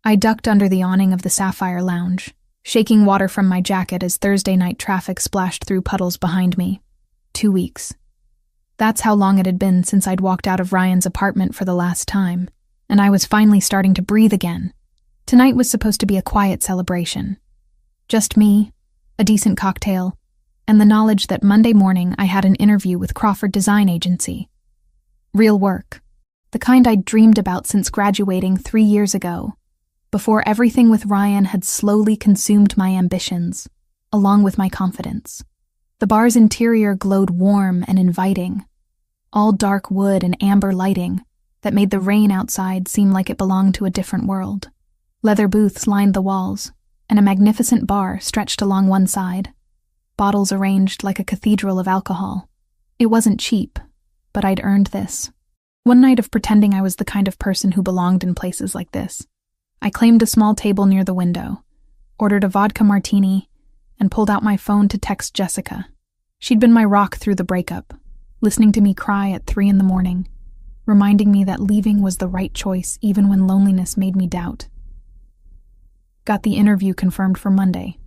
I ducked under the awning of the Sapphire Lounge, shaking water from my jacket as Thursday night traffic splashed through puddles behind me. 2 weeks. That's how long it had been since I'd walked out of Ryan's apartment for the last time, and I was finally starting to breathe again. Tonight was supposed to be a quiet celebration. Just me, a decent cocktail, and the knowledge that Monday morning I had an interview with Crawford Design Agency. Real work. The kind I'd dreamed about since graduating 3 years ago, before everything with Ryan had slowly consumed my ambitions, along with my confidence. The bar's interior glowed warm and inviting, all dark wood and amber lighting that made the rain outside seem like it belonged to a different world. Leather booths lined the walls, and a magnificent bar stretched along one side, bottles arranged like a cathedral of alcohol. It wasn't cheap, but I'd earned this. One night of pretending I was the kind of person who belonged in places like this, I claimed a small table near the window, ordered a vodka martini, and pulled out my phone to text Jessica. She'd been my rock through the breakup, listening to me cry at 3 a.m, reminding me that leaving was the right choice even when loneliness made me doubt. Got the interview confirmed for Monday.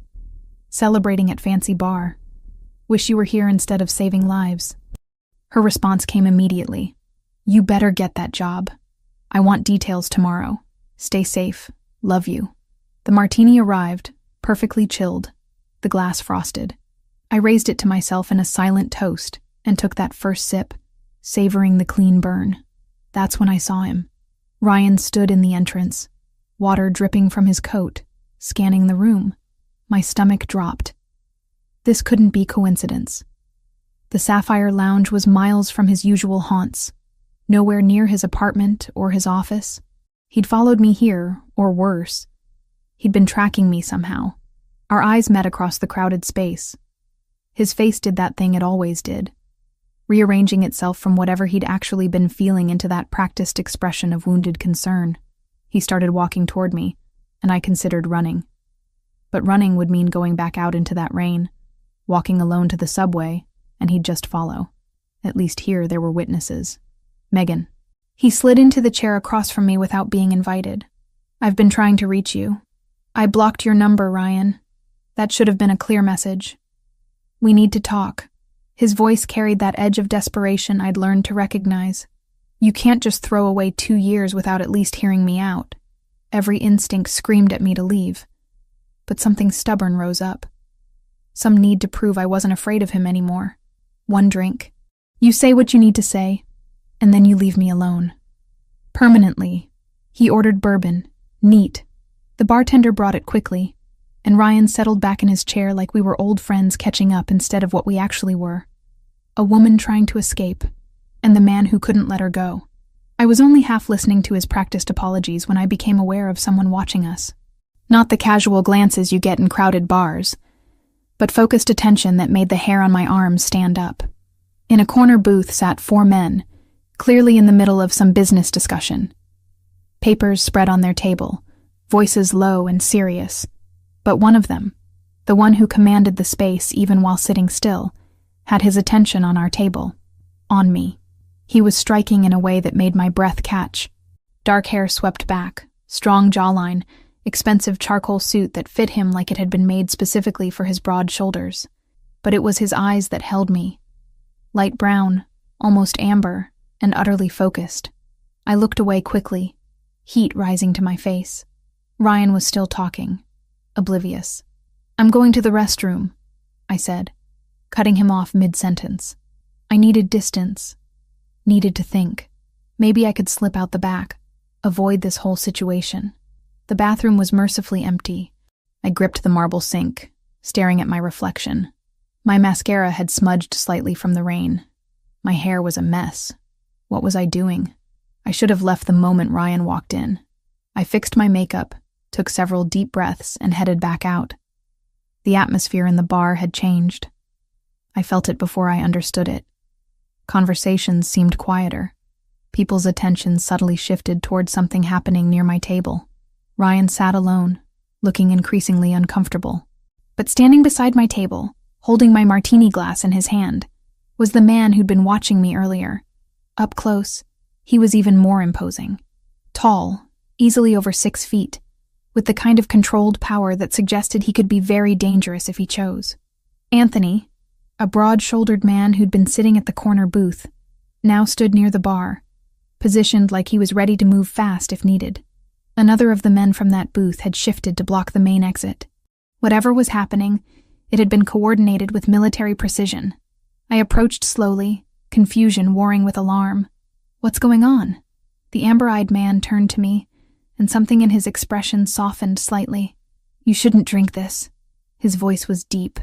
Celebrating at fancy bar. Wish you were here instead of saving lives. Her response came immediately. You better get that job. I want details tomorrow. Stay safe. Love you. The martini arrived, perfectly chilled, the glass frosted. I raised it to myself in a silent toast and took that first sip, savoring the clean burn. That's when I saw him. Ryan stood in the entrance, water dripping from his coat, scanning the room. My stomach dropped. This couldn't be coincidence. The Sapphire Lounge was miles from his usual haunts, nowhere near his apartment or his office. He'd followed me here, or worse. He'd been tracking me somehow. Our eyes met across the crowded space. His face did that thing it always did, rearranging itself from whatever he'd actually been feeling into that practiced expression of wounded concern. He started walking toward me, and I considered running. But running would mean going back out into that rain, walking alone to the subway, and he'd just follow. At least here there were witnesses. Megan. He slid into the chair across from me without being invited. I've been trying to reach you. I blocked your number, Ryan. That should have been a clear message. We need to talk. His voice carried that edge of desperation I'd learned to recognize. You can't just throw away 2 years without at least hearing me out. Every instinct screamed at me to leave. But something stubborn rose up. Some need to prove I wasn't afraid of him anymore. One drink. You say what you need to say, and then you leave me alone. Permanently. He ordered bourbon. Neat. The bartender brought it quickly, and Ryan settled back in his chair like we were old friends catching up instead of what we actually were. A woman trying to escape, and the man who couldn't let her go. I was only half listening to his practiced apologies when I became aware of someone watching us. Not the casual glances you get in crowded bars, but focused attention that made the hair on my arms stand up. In a corner booth sat 4 men, clearly in the middle of some business discussion. Papers spread on their table, voices low and serious. But one of them, the one who commanded the space even while sitting still, had his attention on our table, on me. He was striking in a way that made my breath catch. Dark hair swept back, strong jawline, expensive charcoal suit that fit him like it had been made specifically for his broad shoulders. But it was his eyes that held me. Light brown, almost amber, and utterly focused. I looked away quickly, heat rising to my face. Ryan was still talking, oblivious. I'm going to the restroom, I said, cutting him off mid-sentence. I needed distance, needed to think. Maybe I could slip out the back, avoid this whole situation. The bathroom was mercifully empty. I gripped the marble sink, staring at my reflection. My mascara had smudged slightly from the rain. My hair was a mess. What was I doing? I should have left the moment Ryan walked in. I fixed my makeup, took several deep breaths, and headed back out. The atmosphere in the bar had changed. I felt it before I understood it. Conversations seemed quieter. People's attention subtly shifted toward something happening near my table. Ryan sat alone, looking increasingly uncomfortable. But standing beside my table, holding my martini glass in his hand, was the man who'd been watching me earlier. Up close, he was even more imposing. Tall, easily over 6 feet, with the kind of controlled power that suggested he could be very dangerous if he chose. Anthony, a broad-shouldered man who'd been sitting at the corner booth, now stood near the bar, positioned like he was ready to move fast if needed. Another of the men from that booth had shifted to block the main exit. Whatever was happening, it had been coordinated with military precision. I approached slowly, confusion warring with alarm. "What's going on?" The amber-eyed man turned to me, and something in his expression softened slightly. "You shouldn't drink this." His voice was deep,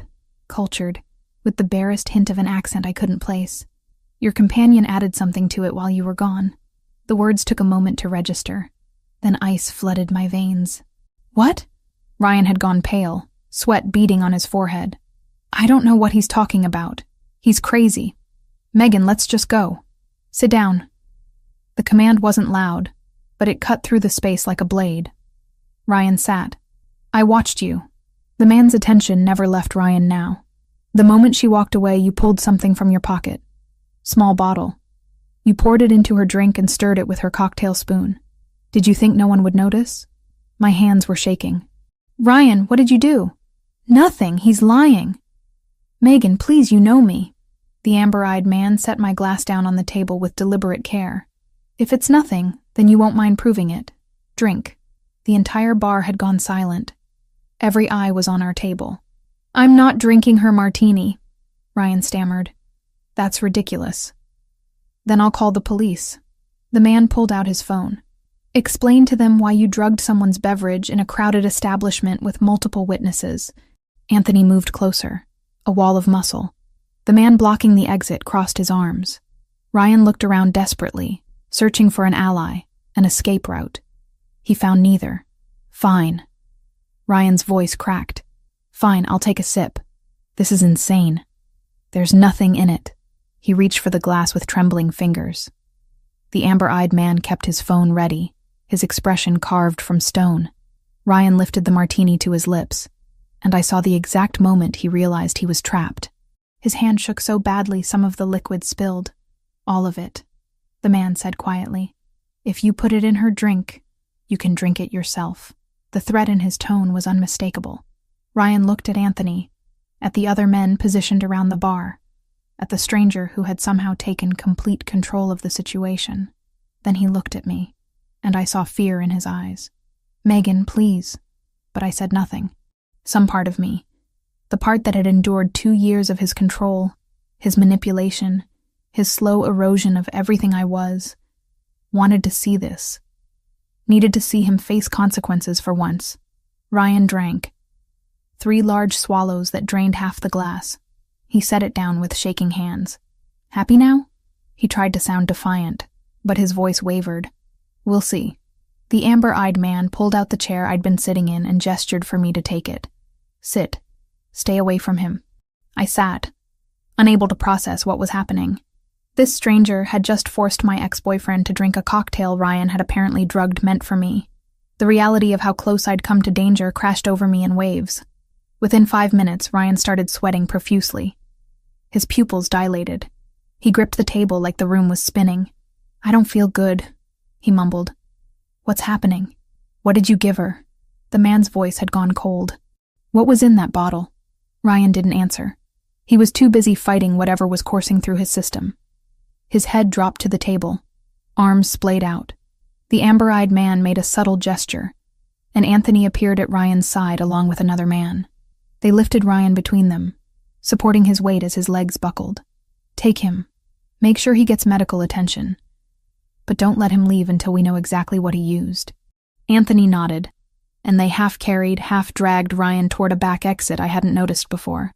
cultured, with the barest hint of an accent I couldn't place. "Your companion added something to it while you were gone." The words took a moment to register. Then ice flooded my veins. "What?" Ryan had gone pale, sweat beading on his forehead. "I don't know what he's talking about. He's crazy. Megan, let's just go. Sit down." The command wasn't loud, but it cut through the space like a blade. Ryan sat. "I watched you." The man's attention never left Ryan now. "The moment she walked away, you pulled something from your pocket. Small bottle. You poured it into her drink and stirred it with her cocktail spoon. Did you think no one would notice?" My hands were shaking. "Ryan, what did you do?" "Nothing. He's lying." "Megan, please, you know me." The amber-eyed man set my glass down on the table with deliberate care. "If it's nothing, then you won't mind proving it. Drink." The entire bar had gone silent. Every eye was on our table. "I'm not drinking her martini," Ryan stammered. "That's ridiculous." "Then I'll call the police." The man pulled out his phone. "Explain to them why you drugged someone's beverage in a crowded establishment with multiple witnesses." Anthony moved closer, a wall of muscle. The man blocking the exit crossed his arms. Ryan looked around desperately, searching for an ally, an escape route. He found neither. "Fine." Ryan's voice cracked. "Fine, I'll take a sip. This is insane. There's nothing in it." He reached for the glass with trembling fingers. The amber-eyed man kept his phone ready, his expression carved from stone. Ryan lifted the martini to his lips, and I saw the exact moment he realized he was trapped. His hand shook so badly some of the liquid spilled. "All of it," the man said quietly. "If you put it in her drink, you can drink it yourself." The threat in his tone was unmistakable. Ryan looked at Anthony, at the other men positioned around the bar, at the stranger who had somehow taken complete control of the situation. Then he looked at me, and I saw fear in his eyes. "Megan, please." But I said nothing. Some part of me, the part that had endured 2 years of his control, his manipulation, his slow erosion of everything I was, wanted to see this. Needed to see him face consequences for once. Ryan drank. 3 large swallows that drained half the glass. He set it down with shaking hands. "Happy now?" He tried to sound defiant, but his voice wavered. "We'll see." The amber-eyed man pulled out the chair I'd been sitting in and gestured for me to take it. "Sit. Stay away from him." I sat, unable to process what was happening. This stranger had just forced my ex-boyfriend to drink a cocktail Ryan had apparently drugged meant for me. The reality of how close I'd come to danger crashed over me in waves. Within 5 minutes, Ryan started sweating profusely. His pupils dilated. He gripped the table like the room was spinning. "I don't feel good," he mumbled. "What's happening? What did you give her?" The man's voice had gone cold. "What was in that bottle?" Ryan didn't answer. He was too busy fighting whatever was coursing through his system. His head dropped to the table, arms splayed out. The amber-eyed man made a subtle gesture, and Anthony appeared at Ryan's side along with another man. They lifted Ryan between them, supporting his weight as his legs buckled. "Take him. Make sure he gets medical attention. But don't let him leave until we know exactly what he used." Anthony nodded, and they half-carried, half-dragged Ryan toward a back exit I hadn't noticed before.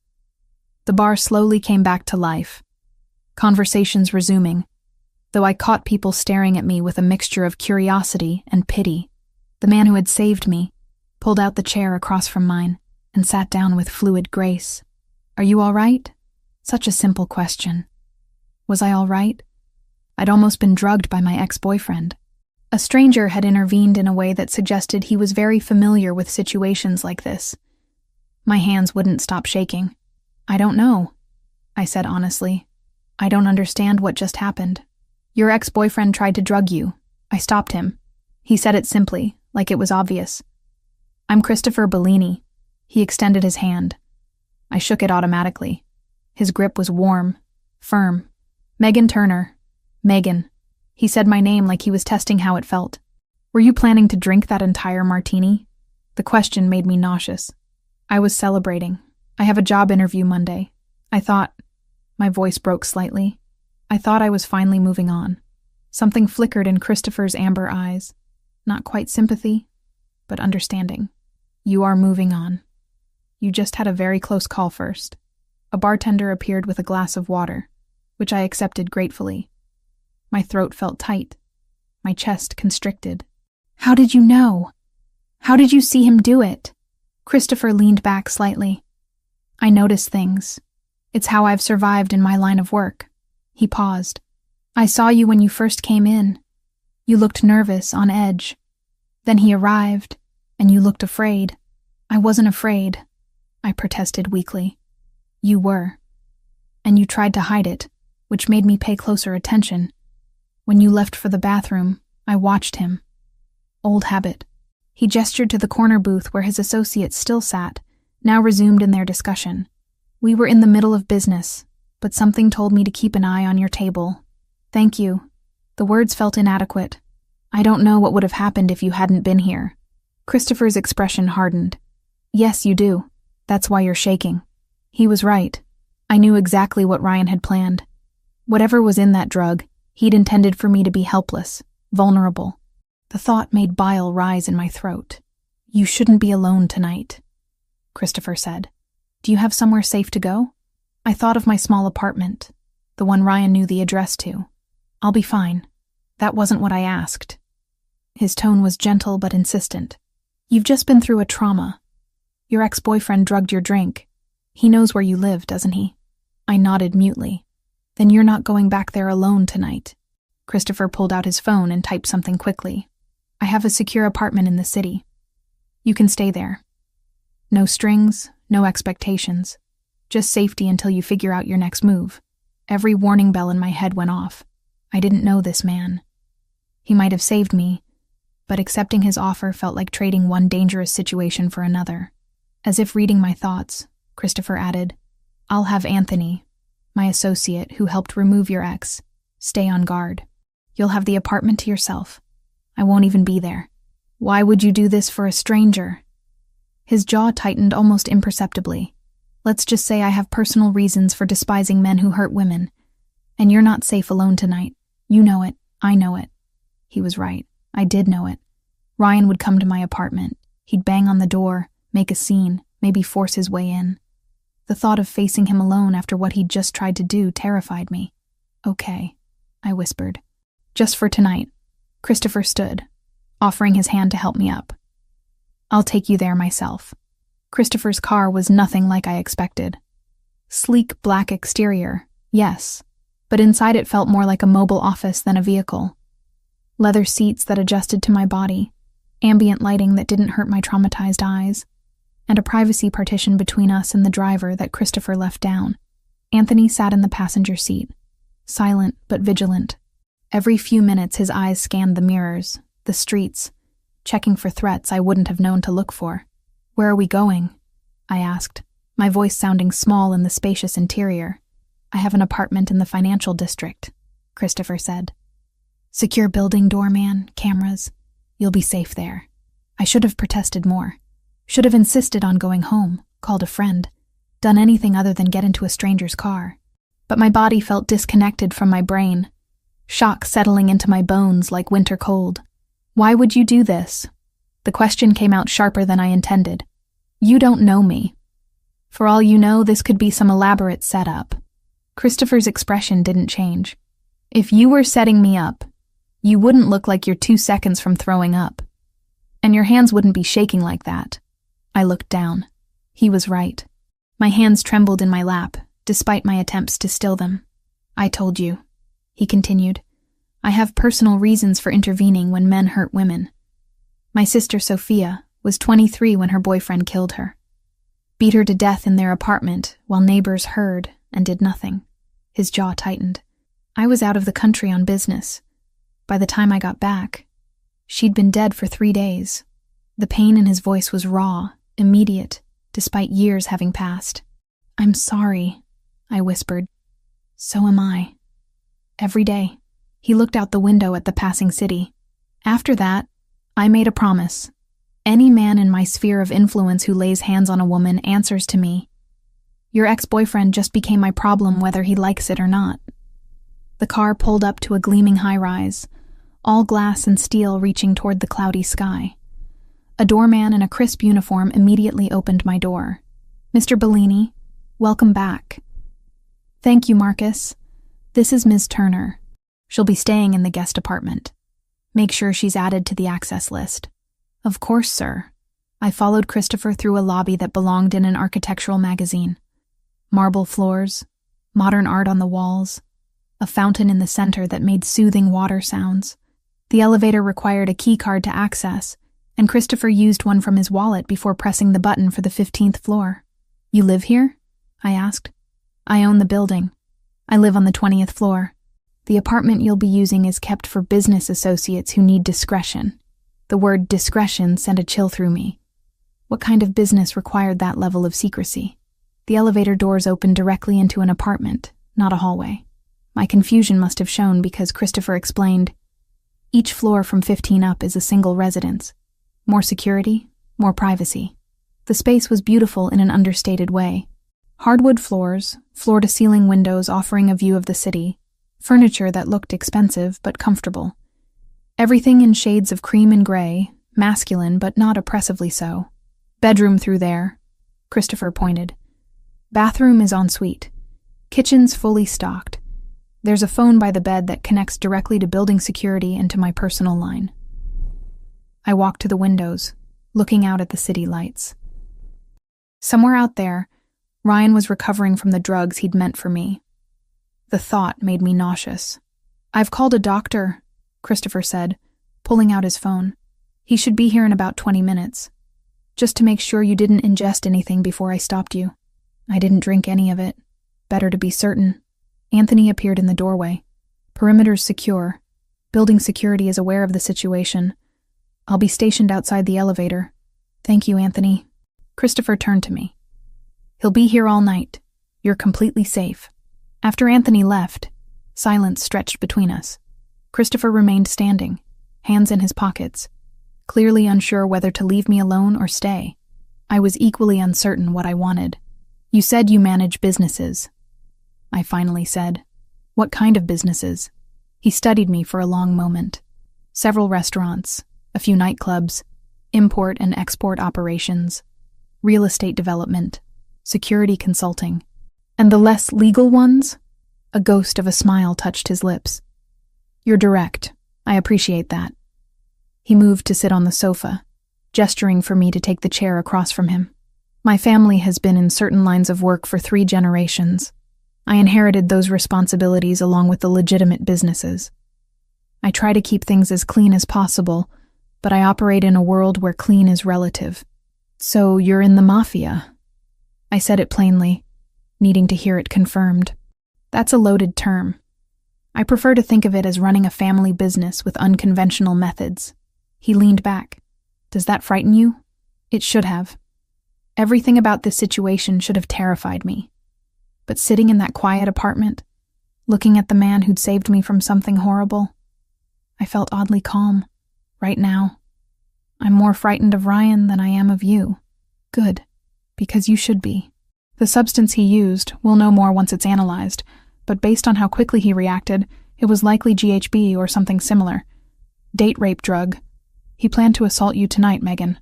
The bar slowly came back to life, conversations resuming, though I caught people staring at me with a mixture of curiosity and pity. The man who had saved me pulled out the chair across from mine and sat down with fluid grace. "Are you all right?" Such a simple question. Was I all right? I'd almost been drugged by my ex-boyfriend. A stranger had intervened in a way that suggested he was very familiar with situations like this. My hands wouldn't stop shaking. "I don't know," I said honestly. "I don't understand what just happened. Your ex-boyfriend tried to drug you. I stopped him." He said it simply, like it was obvious. I'm Christopher Bellini. He extended his hand. I shook it automatically. His grip was warm, firm. Megan Turner. Megan. He said my name like he was testing how it felt. Were you planning to drink that entire martini? The question made me nauseous. I was celebrating. I have a job interview Monday. I thought... My voice broke slightly. I thought I was finally moving on. Something flickered in Christopher's amber eyes. Not quite sympathy, but understanding. You are moving on. You just had a very close call first. A bartender appeared with a glass of water, which I accepted gratefully. My throat felt tight. My chest constricted. How did you know? How did you see him do it? Christopher leaned back slightly. I notice things. It's how I've survived in my line of work. He paused. I saw you when you first came in. You looked nervous, on edge. Then he arrived, and you looked afraid. I wasn't afraid, I protested weakly. You were. And you tried to hide it, which made me pay closer attention. When you left for the bathroom, I watched him. Old habit. He gestured to the corner booth where his associates still sat, now resumed in their discussion. We were in the middle of business, but something told me to keep an eye on your table. Thank you. The words felt inadequate. I don't know what would have happened if you hadn't been here. Christopher's expression hardened. Yes, you do. That's why you're shaking. He was right. I knew exactly what Ryan had planned. Whatever was in that drug, he'd intended for me to be helpless, vulnerable. The thought made bile rise in my throat. You shouldn't be alone tonight, Christopher said. Do you have somewhere safe to go? I thought of my small apartment, the one Ryan knew the address to. I'll be fine. That wasn't what I asked. His tone was gentle but insistent. You've just been through a trauma. Your ex-boyfriend drugged your drink. He knows where you live, doesn't he? I nodded mutely. Then you're not going back there alone tonight. Christopher pulled out his phone and typed something quickly. I have a secure apartment in the city. You can stay there. No strings, no expectations. Just safety until you figure out your next move. Every warning bell in my head went off. I didn't know this man. He might have saved me, but accepting his offer felt like trading one dangerous situation for another. As if reading my thoughts, Christopher added, I'll have Anthony, my associate who helped remove your ex, stay on guard. You'll have the apartment to yourself. I won't even be there. Why would you do this for a stranger? His jaw tightened almost imperceptibly. Let's just say I have personal reasons for despising men who hurt women. And you're not safe alone tonight. You know it. I know it. He was right. I did know it. Ryan would come to my apartment. He'd bang on the door, make a scene, maybe force his way in. The thought of facing him alone after what he'd just tried to do terrified me. Okay, I whispered. Just for tonight. Christopher stood, offering his hand to help me up. I'll take you there myself. Christopher's car was nothing like I expected. Sleek black exterior, yes, but inside it felt more like a mobile office than a vehicle. Leather seats that adjusted to my body, ambient lighting that didn't hurt my traumatized eyes, and a privacy partition between us and the driver that Christopher left down. Anthony sat in the passenger seat, silent but vigilant. Every few minutes his eyes scanned the mirrors, the streets, checking for threats I wouldn't have known to look for. Where are we going? I asked, my voice sounding small in the spacious interior. I have an apartment in the financial district, Christopher said. Secure building doorman, cameras. You'll be safe there. I should have protested more. Should have insisted on going home, called a friend, done anything other than get into a stranger's car. But my body felt disconnected from my brain, shock settling into my bones like winter cold. Why would you do this? The question came out sharper than I intended. You don't know me. For all you know, this could be some elaborate setup. Christopher's expression didn't change. If you were setting me up, you wouldn't look like you're 2 seconds from throwing up. And your hands wouldn't be shaking like that. I looked down. He was right. My hands trembled in my lap, despite my attempts to still them. I told you, he continued. I have personal reasons for intervening when men hurt women. My sister Sophia was 23 when her boyfriend killed her. Beat her to death in their apartment while neighbors heard and did nothing. His jaw tightened. I was out of the country on business. By the time I got back, she'd been dead for 3 days. The pain in his voice was raw, immediate, despite years having passed. "I'm sorry," I whispered. "So am I." Every day. He looked out the window at the passing city. After that, I made a promise. Any man in my sphere of influence who lays hands on a woman answers to me. Your ex-boyfriend just became my problem whether he likes it or not. The car pulled up to a gleaming high-rise, all glass and steel reaching toward the cloudy sky. A doorman in a crisp uniform immediately opened my door. "Mr. Bellini, welcome back." "Thank you, Marcus. This is Ms. Turner. She'll be staying in the guest apartment. Make sure she's added to the access list." "Of course, sir." I followed Christopher through a lobby that belonged in an architectural magazine. Marble floors, modern art on the walls, a fountain in the center that made soothing water sounds. The elevator required a key card to access, and Christopher used one from his wallet before pressing the button for the 15th floor. "You live here?" I asked. "I own the building. I live on the 20th floor. The apartment you'll be using is kept for business associates who need discretion." The word discretion sent a chill through me. What kind of business required that level of secrecy? The elevator doors opened directly into an apartment, not a hallway. My confusion must have shown because Christopher explained, "Each floor from 15 up is a single residence. More security, more privacy." The space was beautiful in an understated way. Hardwood floors, floor-to-ceiling windows offering a view of the city, furniture that looked expensive but comfortable. Everything in shades of cream and gray, masculine but not oppressively so. "Bedroom through there," Christopher pointed. "Bathroom is en suite. Kitchen's fully stocked. There's a phone by the bed that connects directly to building security and to my personal line." I walked to the windows, looking out at the city lights. Somewhere out there, Ryan was recovering from the drugs he'd meant for me. The thought made me nauseous. "I've called a doctor," Christopher said, pulling out his phone. "He should be here in about 20 minutes. Just to make sure you didn't ingest anything before I stopped you." "I didn't drink any of it. Better to be certain." Anthony appeared in the doorway. "Perimeter's secure. Building security is aware of the situation. I'll be stationed outside the elevator." "Thank you, Anthony." Christopher turned to me. "He'll be here all night. You're completely safe." After Anthony left, silence stretched between us. Christopher remained standing, hands in his pockets, clearly unsure whether to leave me alone or stay. I was equally uncertain what I wanted. "You said you manage businesses," I finally said. "What kind of businesses?" He studied me for a long moment. "Several restaurants, a few nightclubs, import and export operations, real estate development, security consulting. And the less legal ones?" A ghost of a smile touched his lips. "You're direct. I appreciate that." He moved to sit on the sofa, gesturing for me to take the chair across from him. "My family has been in certain lines of work for 3 generations. I inherited those responsibilities along with the legitimate businesses. I try to keep things as clean as possible, but I operate in a world where clean is relative." "So you're in the Mafia?" I said it plainly, needing to hear it confirmed. "That's a loaded term. I prefer to think of it as running a family business with unconventional methods." He leaned back. "Does that frighten you?" It should have. Everything about this situation should have terrified me. But sitting in that quiet apartment, looking at the man who'd saved me from something horrible, I felt oddly calm, right now. I'm more frightened of Ryan than I am of you. Good, because you should be. The substance he used, we'll know more once it's analyzed, but based on how quickly he reacted, it was likely GHB or something similar. Date rape drug. He planned to assault you tonight, Megan.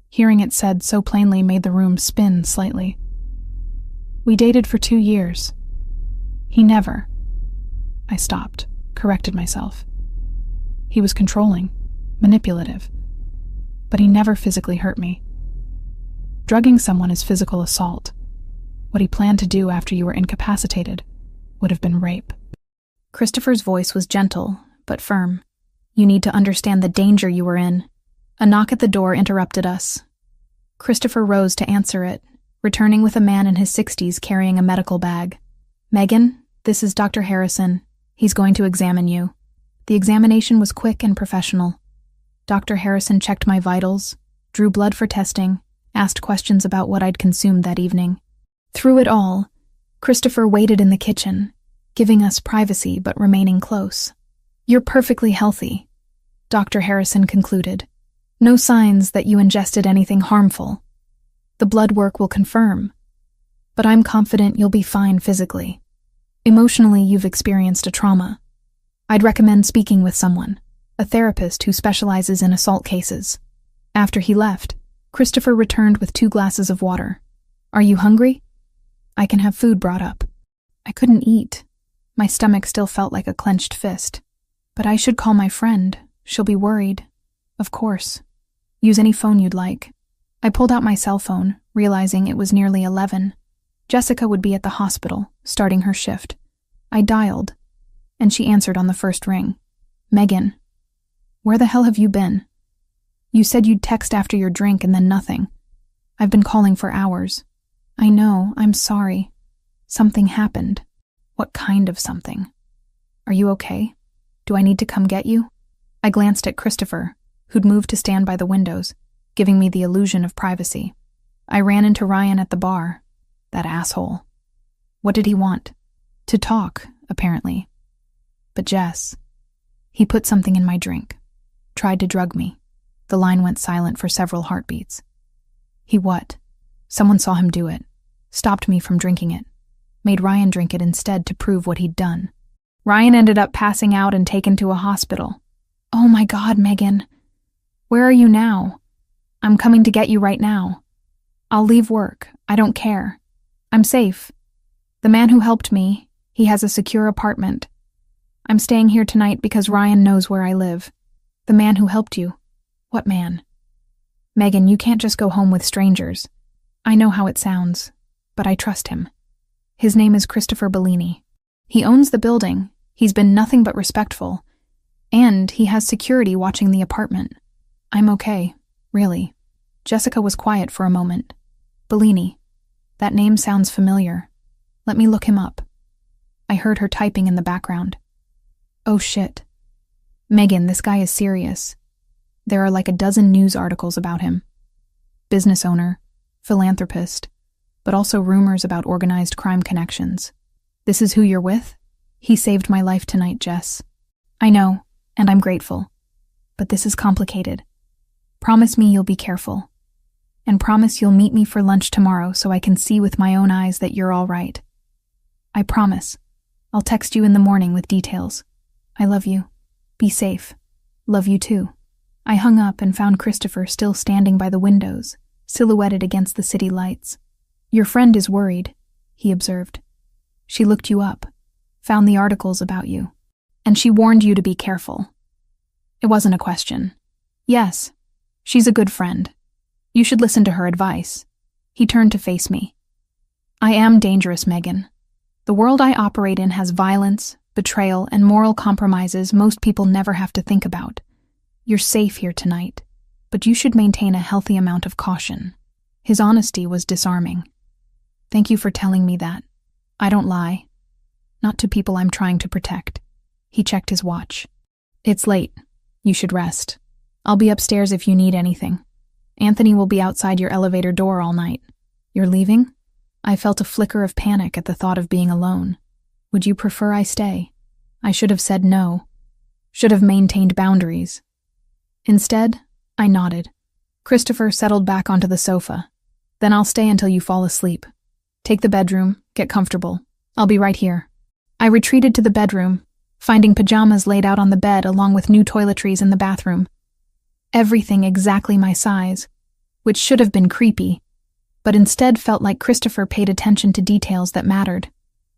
Hearing it said so plainly made the room spin slightly. We dated for 2 years. He never. I stopped, corrected myself. He was controlling, manipulative, but he never physically hurt me. Drugging someone is physical assault. What he planned to do after you were incapacitated would have been rape. Christopher's voice was gentle, but firm. You need to understand the danger you were in. A knock at the door interrupted us. Christopher rose to answer it, returning with a man in his 60s carrying a medical bag. "Megan, this is Dr. Harrison. He's going to examine you." The examination was quick and professional. Dr. Harrison checked my vitals, drew blood for testing, asked questions about what I'd consumed that evening. Through it all, Christopher waited in the kitchen, giving us privacy but remaining close. "You're perfectly healthy," Dr. Harrison concluded. "No signs that you ingested anything harmful. The blood work will confirm, but I'm confident you'll be fine physically. Emotionally, you've experienced a trauma. I'd recommend speaking with someone, a therapist who specializes in assault cases." After he left, Christopher returned with 2 glasses of water. "Are you hungry? I can have food brought up." I couldn't eat. My stomach still felt like a clenched fist. "But I should call my friend. She'll be worried." "Of course. Use any phone you'd like." I pulled out my cell phone, realizing it was nearly 11. Jessica would be at the hospital, starting her shift. I dialed, and she answered on the first ring. "Megan, where the hell have you been? You said you'd text after your drink and then nothing. I've been calling for hours." "I know, I'm sorry. Something happened." "What kind of something? Are you okay? Do I need to come get you?" I glanced at Christopher, who'd moved to stand by the windows, giving me the illusion of privacy. I ran into Ryan at the bar. That asshole. What did he want? To talk, apparently. But Jess, he put something in my drink. Tried to drug me. The line went silent for several heartbeats. He what? Someone saw him do it. Stopped me from drinking it. Made Ryan drink it instead to prove what he'd done. Ryan ended up passing out and taken to a hospital. "Oh my God, Megan. Where are you now? I'm coming to get you right now. I'll leave work. I don't care. I'm safe. The man who helped me, he has a secure apartment. I'm staying here tonight because Ryan knows where I live." "The man who helped you? What man?" "Megan, you can't just go home with strangers. I know how it sounds, but I trust him. His name is Christopher Bellini. He owns the building, he's been nothing but respectful, and he has security watching the apartment. I'm okay, really." Jessica was quiet for a moment. "Bellini. That name sounds familiar. Let me look him up." I heard her typing in the background. "Oh shit. Megan, this guy is serious. There are like a dozen news articles about him. Business owner, philanthropist, but also rumors about organized crime connections. This is who you're with? He saved my life tonight, Jess. I know, and I'm grateful. But this is complicated. Promise me you'll be careful. And promise you'll meet me for lunch tomorrow so I can see with my own eyes that you're all right. I promise. I'll text you in the morning with details. I love you. Be safe. Love you too." I hung up and found Christopher still standing by the windows, silhouetted against the city lights. "Your friend is worried," he observed. "She looked you up, found the articles about you, and she warned you to be careful." It wasn't a question. "Yes, she's a good friend. You should listen to her advice." He turned to face me. "I am dangerous, Megan. The world I operate in has violence, betrayal, and moral compromises most people never have to think about. You're safe here tonight, but you should maintain a healthy amount of caution." His honesty was disarming. "Thank you for telling me that. I don't lie. Not to people I'm trying to protect." He checked his watch. "It's late. You should rest. I'll be upstairs if you need anything. Anthony will be outside your elevator door all night. You're leaving?" I felt a flicker of panic at the thought of being alone. "Would you prefer I stay?" I should have said no. Should have maintained boundaries. Instead, I nodded. Christopher settled back onto the sofa. "Then I'll stay until you fall asleep. Take the bedroom, get comfortable. I'll be right here." I retreated to the bedroom, finding pajamas laid out on the bed along with new toiletries in the bathroom. Everything exactly my size, which should have been creepy, but instead felt like Christopher paid attention to details that mattered.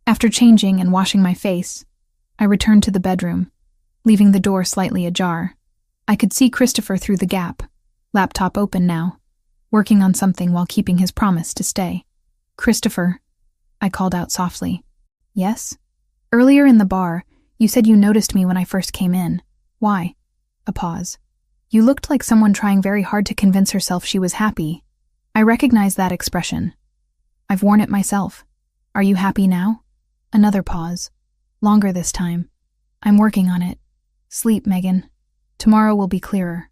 After changing and washing my face, I returned to the bedroom, leaving the door slightly ajar. I could see Christopher through the gap, laptop open now, working on something while keeping his promise to stay. "Christopher," I called out softly. "Yes?" "Earlier in the bar, you said you noticed me when I first came in. Why?" A pause. "You looked like someone trying very hard to convince herself she was happy. I recognize that expression. I've worn it myself. Are you happy now?" Another pause. Longer this time. "I'm working on it. Sleep, Megan. Tomorrow will be clearer."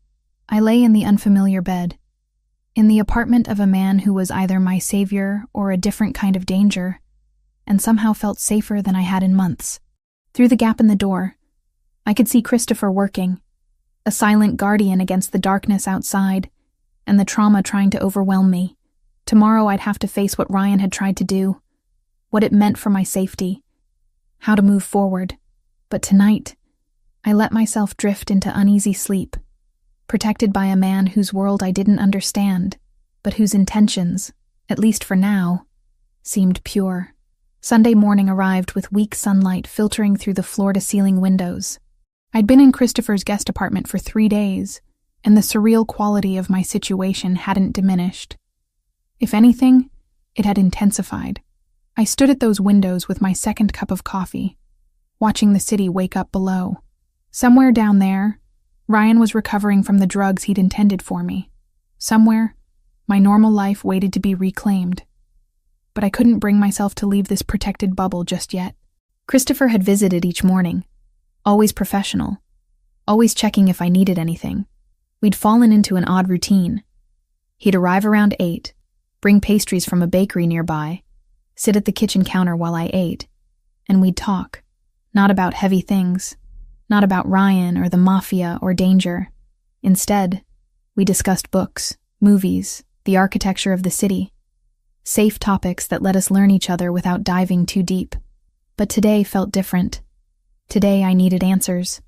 I lay in the unfamiliar bed, in the apartment of a man who was either my savior or a different kind of danger, and somehow felt safer than I had in months. Through the gap in the door, I could see Christopher working, a silent guardian against the darkness outside and the trauma trying to overwhelm me. Tomorrow I'd have to face what Ryan had tried to do, what it meant for my safety, how to move forward. But tonight, I let myself drift into uneasy sleep, protected by a man whose world I didn't understand, but whose intentions, at least for now, seemed pure. Sunday morning arrived with weak sunlight filtering through the floor-to-ceiling windows. I'd been in Christopher's guest apartment for 3 days, and the surreal quality of my situation hadn't diminished. If anything, it had intensified. I stood at those windows with my second cup of coffee, watching the city wake up below. Somewhere down there, Ryan was recovering from the drugs he'd intended for me. Somewhere, my normal life waited to be reclaimed. But I couldn't bring myself to leave this protected bubble just yet. Christopher had visited each morning, always professional, always checking if I needed anything. We'd fallen into an odd routine. He'd arrive around 8, bring pastries from a bakery nearby, sit at the kitchen counter while I ate, and we'd talk. Not about heavy things, not about Ryan or the Mafia or danger. Instead, we discussed books, movies, the architecture of the city, safe topics that let us learn each other without diving too deep. But today felt different. Today I needed answers.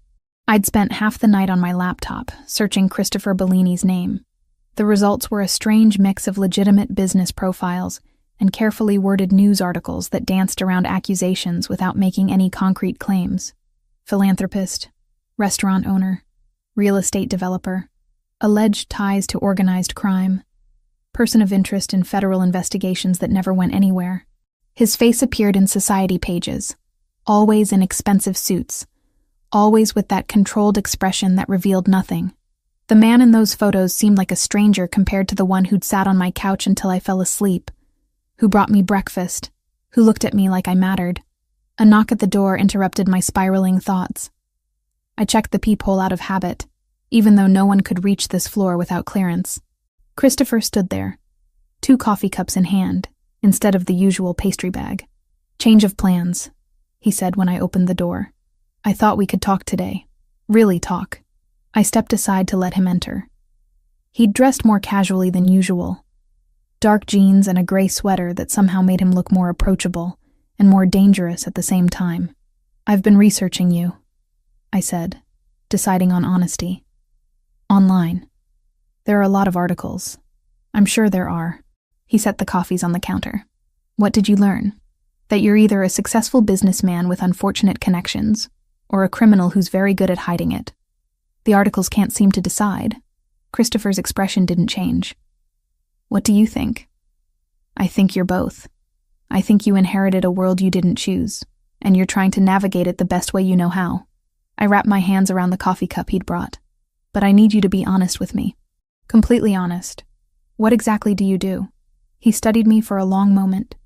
I'd spent half the night on my laptop, searching Christopher Bellini's name. The results were a strange mix of legitimate business profiles and carefully worded news articles that danced around accusations without making any concrete claims. Philanthropist, restaurant owner, real estate developer, alleged ties to organized crime, person of interest in federal investigations that never went anywhere. His face appeared in society pages, always in expensive suits, always with that controlled expression that revealed nothing. The man in those photos seemed like a stranger compared to the one who'd sat on my couch until I fell asleep, who brought me breakfast, who looked at me like I mattered. A knock at the door interrupted my spiraling thoughts. I checked the peephole out of habit, even though no one could reach this floor without clearance. Christopher stood there, 2 coffee cups in hand, instead of the usual pastry bag. "Change of plans," he said when I opened the door. "I thought we could talk today. Really talk." I stepped aside to let him enter. He'd dressed more casually than usual. Dark jeans and a gray sweater that somehow made him look more approachable and more dangerous at the same time. "I've been researching you," I said, deciding on honesty. "Online. There are a lot of articles. I'm sure there are." He set the coffees on the counter. "What did you learn? That you're either a successful businessman with unfortunate connections, or a criminal who's very good at hiding it. The articles can't seem to decide." Christopher's expression didn't change. "What do you think?" "I think you're both. I think you inherited a world you didn't choose, and you're trying to navigate it the best way you know how." I wrapped my hands around the coffee cup he'd brought. "But I need you to be honest with me. Completely honest. What exactly do you do?" He studied me for a long moment,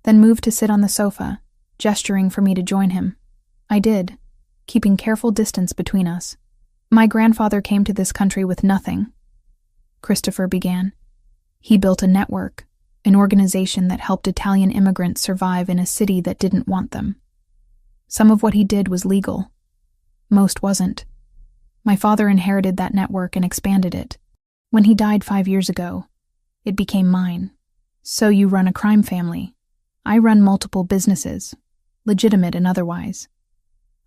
then moved to sit on the sofa, gesturing for me to join him. I did, keeping careful distance between us. "My grandfather came to this country with nothing," Christopher began. "He built a network, an organization that helped Italian immigrants survive in a city that didn't want them. Some of what he did was legal. Most wasn't. My father inherited that network and expanded it. When he died 5 years ago, it became mine." "So you run a crime family. I run multiple businesses, legitimate and otherwise.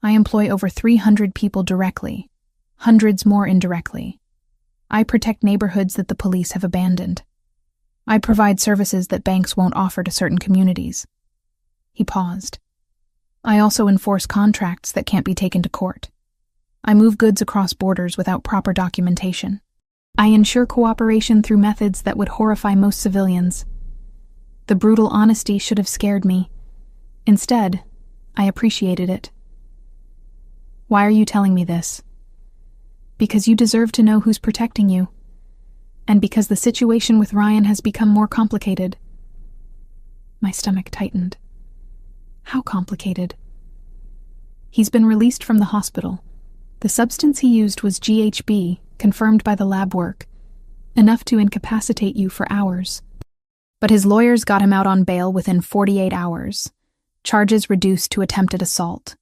I employ over 300 people directly, hundreds more indirectly. I protect neighborhoods that the police have abandoned. I provide services that banks won't offer to certain communities." He paused. "I also enforce contracts that can't be taken to court. I move goods across borders without proper documentation. I ensure cooperation through methods that would horrify most civilians." The brutal honesty should have scared me. Instead, I appreciated it. "Why are you telling me this?" "Because you deserve to know who's protecting you. And because the situation with Ryan has become more complicated." My stomach tightened. "How complicated?" "He's been released from the hospital. The substance he used was GHB, confirmed by the lab work, enough to incapacitate you for hours. But his lawyers got him out on bail within 48 hours. Charges reduced to attempted assault.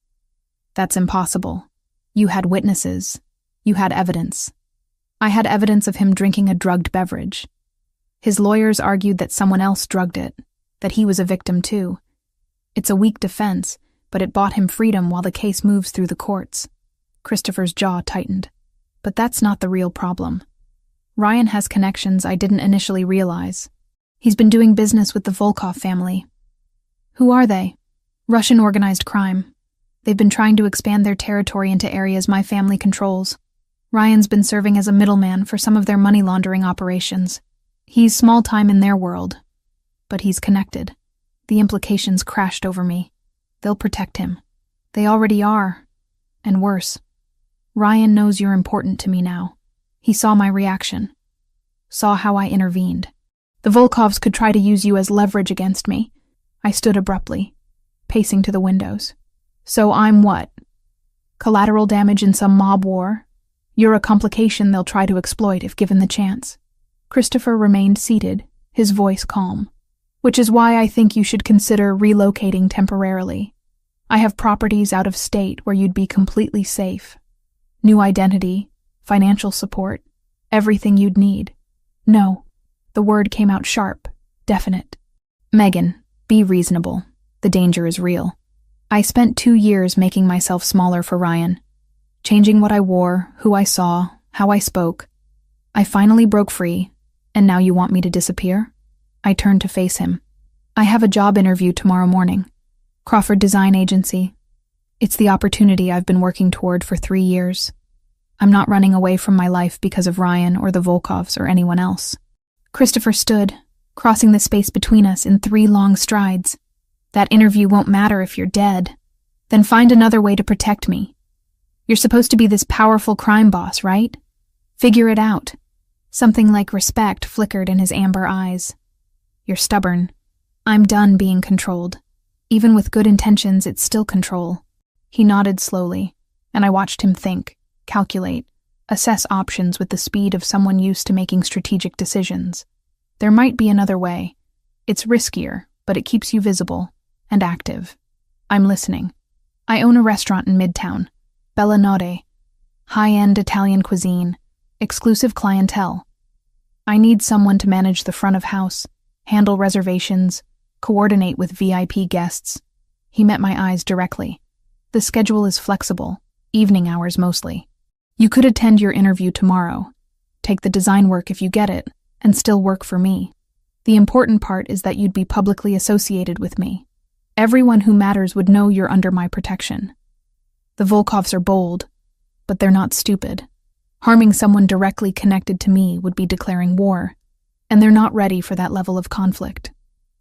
That's impossible. You had witnesses. You had evidence. I had evidence of him drinking a drugged beverage. His lawyers argued that someone else drugged it, that he was a victim too. It's a weak defense, but it bought him freedom while the case moves through the courts. Christopher's jaw tightened. But that's not the real problem. Ryan has connections I didn't initially realize. He's been doing business with the Volkov family. Who are they? Russian organized crime. They've been trying to expand their territory into areas my family controls. Ryan's been serving as a middleman for some of their money laundering operations. He's small time in their world, but he's connected. The implications crashed over me. They'll protect him. They already are. And worse. Ryan knows you're important to me now. He saw my reaction. Saw how I intervened. The Volkovs could try to use you as leverage against me. I stood abruptly, pacing to the windows. So I'm what? Collateral damage in some mob war? You're a complication they'll try to exploit if given the chance. Christopher remained seated, his voice calm. Which is why I think you should consider relocating temporarily. I have properties out of state where you'd be completely safe. New identity, financial support, everything you'd need. No. The word came out sharp, definite. Megan, be reasonable. The danger is real. I spent 2 years making myself smaller for Ryan. Changing what I wore, who I saw, how I spoke. I finally broke free, and now you want me to disappear? I turned to face him. I have a job interview tomorrow morning. Crawford Design Agency. It's the opportunity I've been working toward for 3 years. I'm not running away from my life because of Ryan or the Volkovs or anyone else. Christopher stood, crossing the space between us in 3 long strides. That interview won't matter if you're dead. Then find another way to protect me. You're supposed to be this powerful crime boss, right? Figure it out. Something like respect flickered in his amber eyes. You're stubborn. I'm done being controlled. Even with good intentions, it's still control. He nodded slowly, and I watched him think, calculate, assess options with the speed of someone used to making strategic decisions. There might be another way. It's riskier, but it keeps you visible and active. I'm listening. I own a restaurant in Midtown, Bella Notte, high-end Italian cuisine, exclusive clientele. I need someone to manage the front of house, handle reservations, coordinate with VIP guests. He met my eyes directly. The schedule is flexible, evening hours mostly. You could attend your interview tomorrow, take the design work if you get it, and still work for me. The important part is that you'd be publicly associated with me. Everyone who matters would know you're under my protection. The Volkovs are bold, but they're not stupid. Harming someone directly connected to me would be declaring war, and they're not ready for that level of conflict.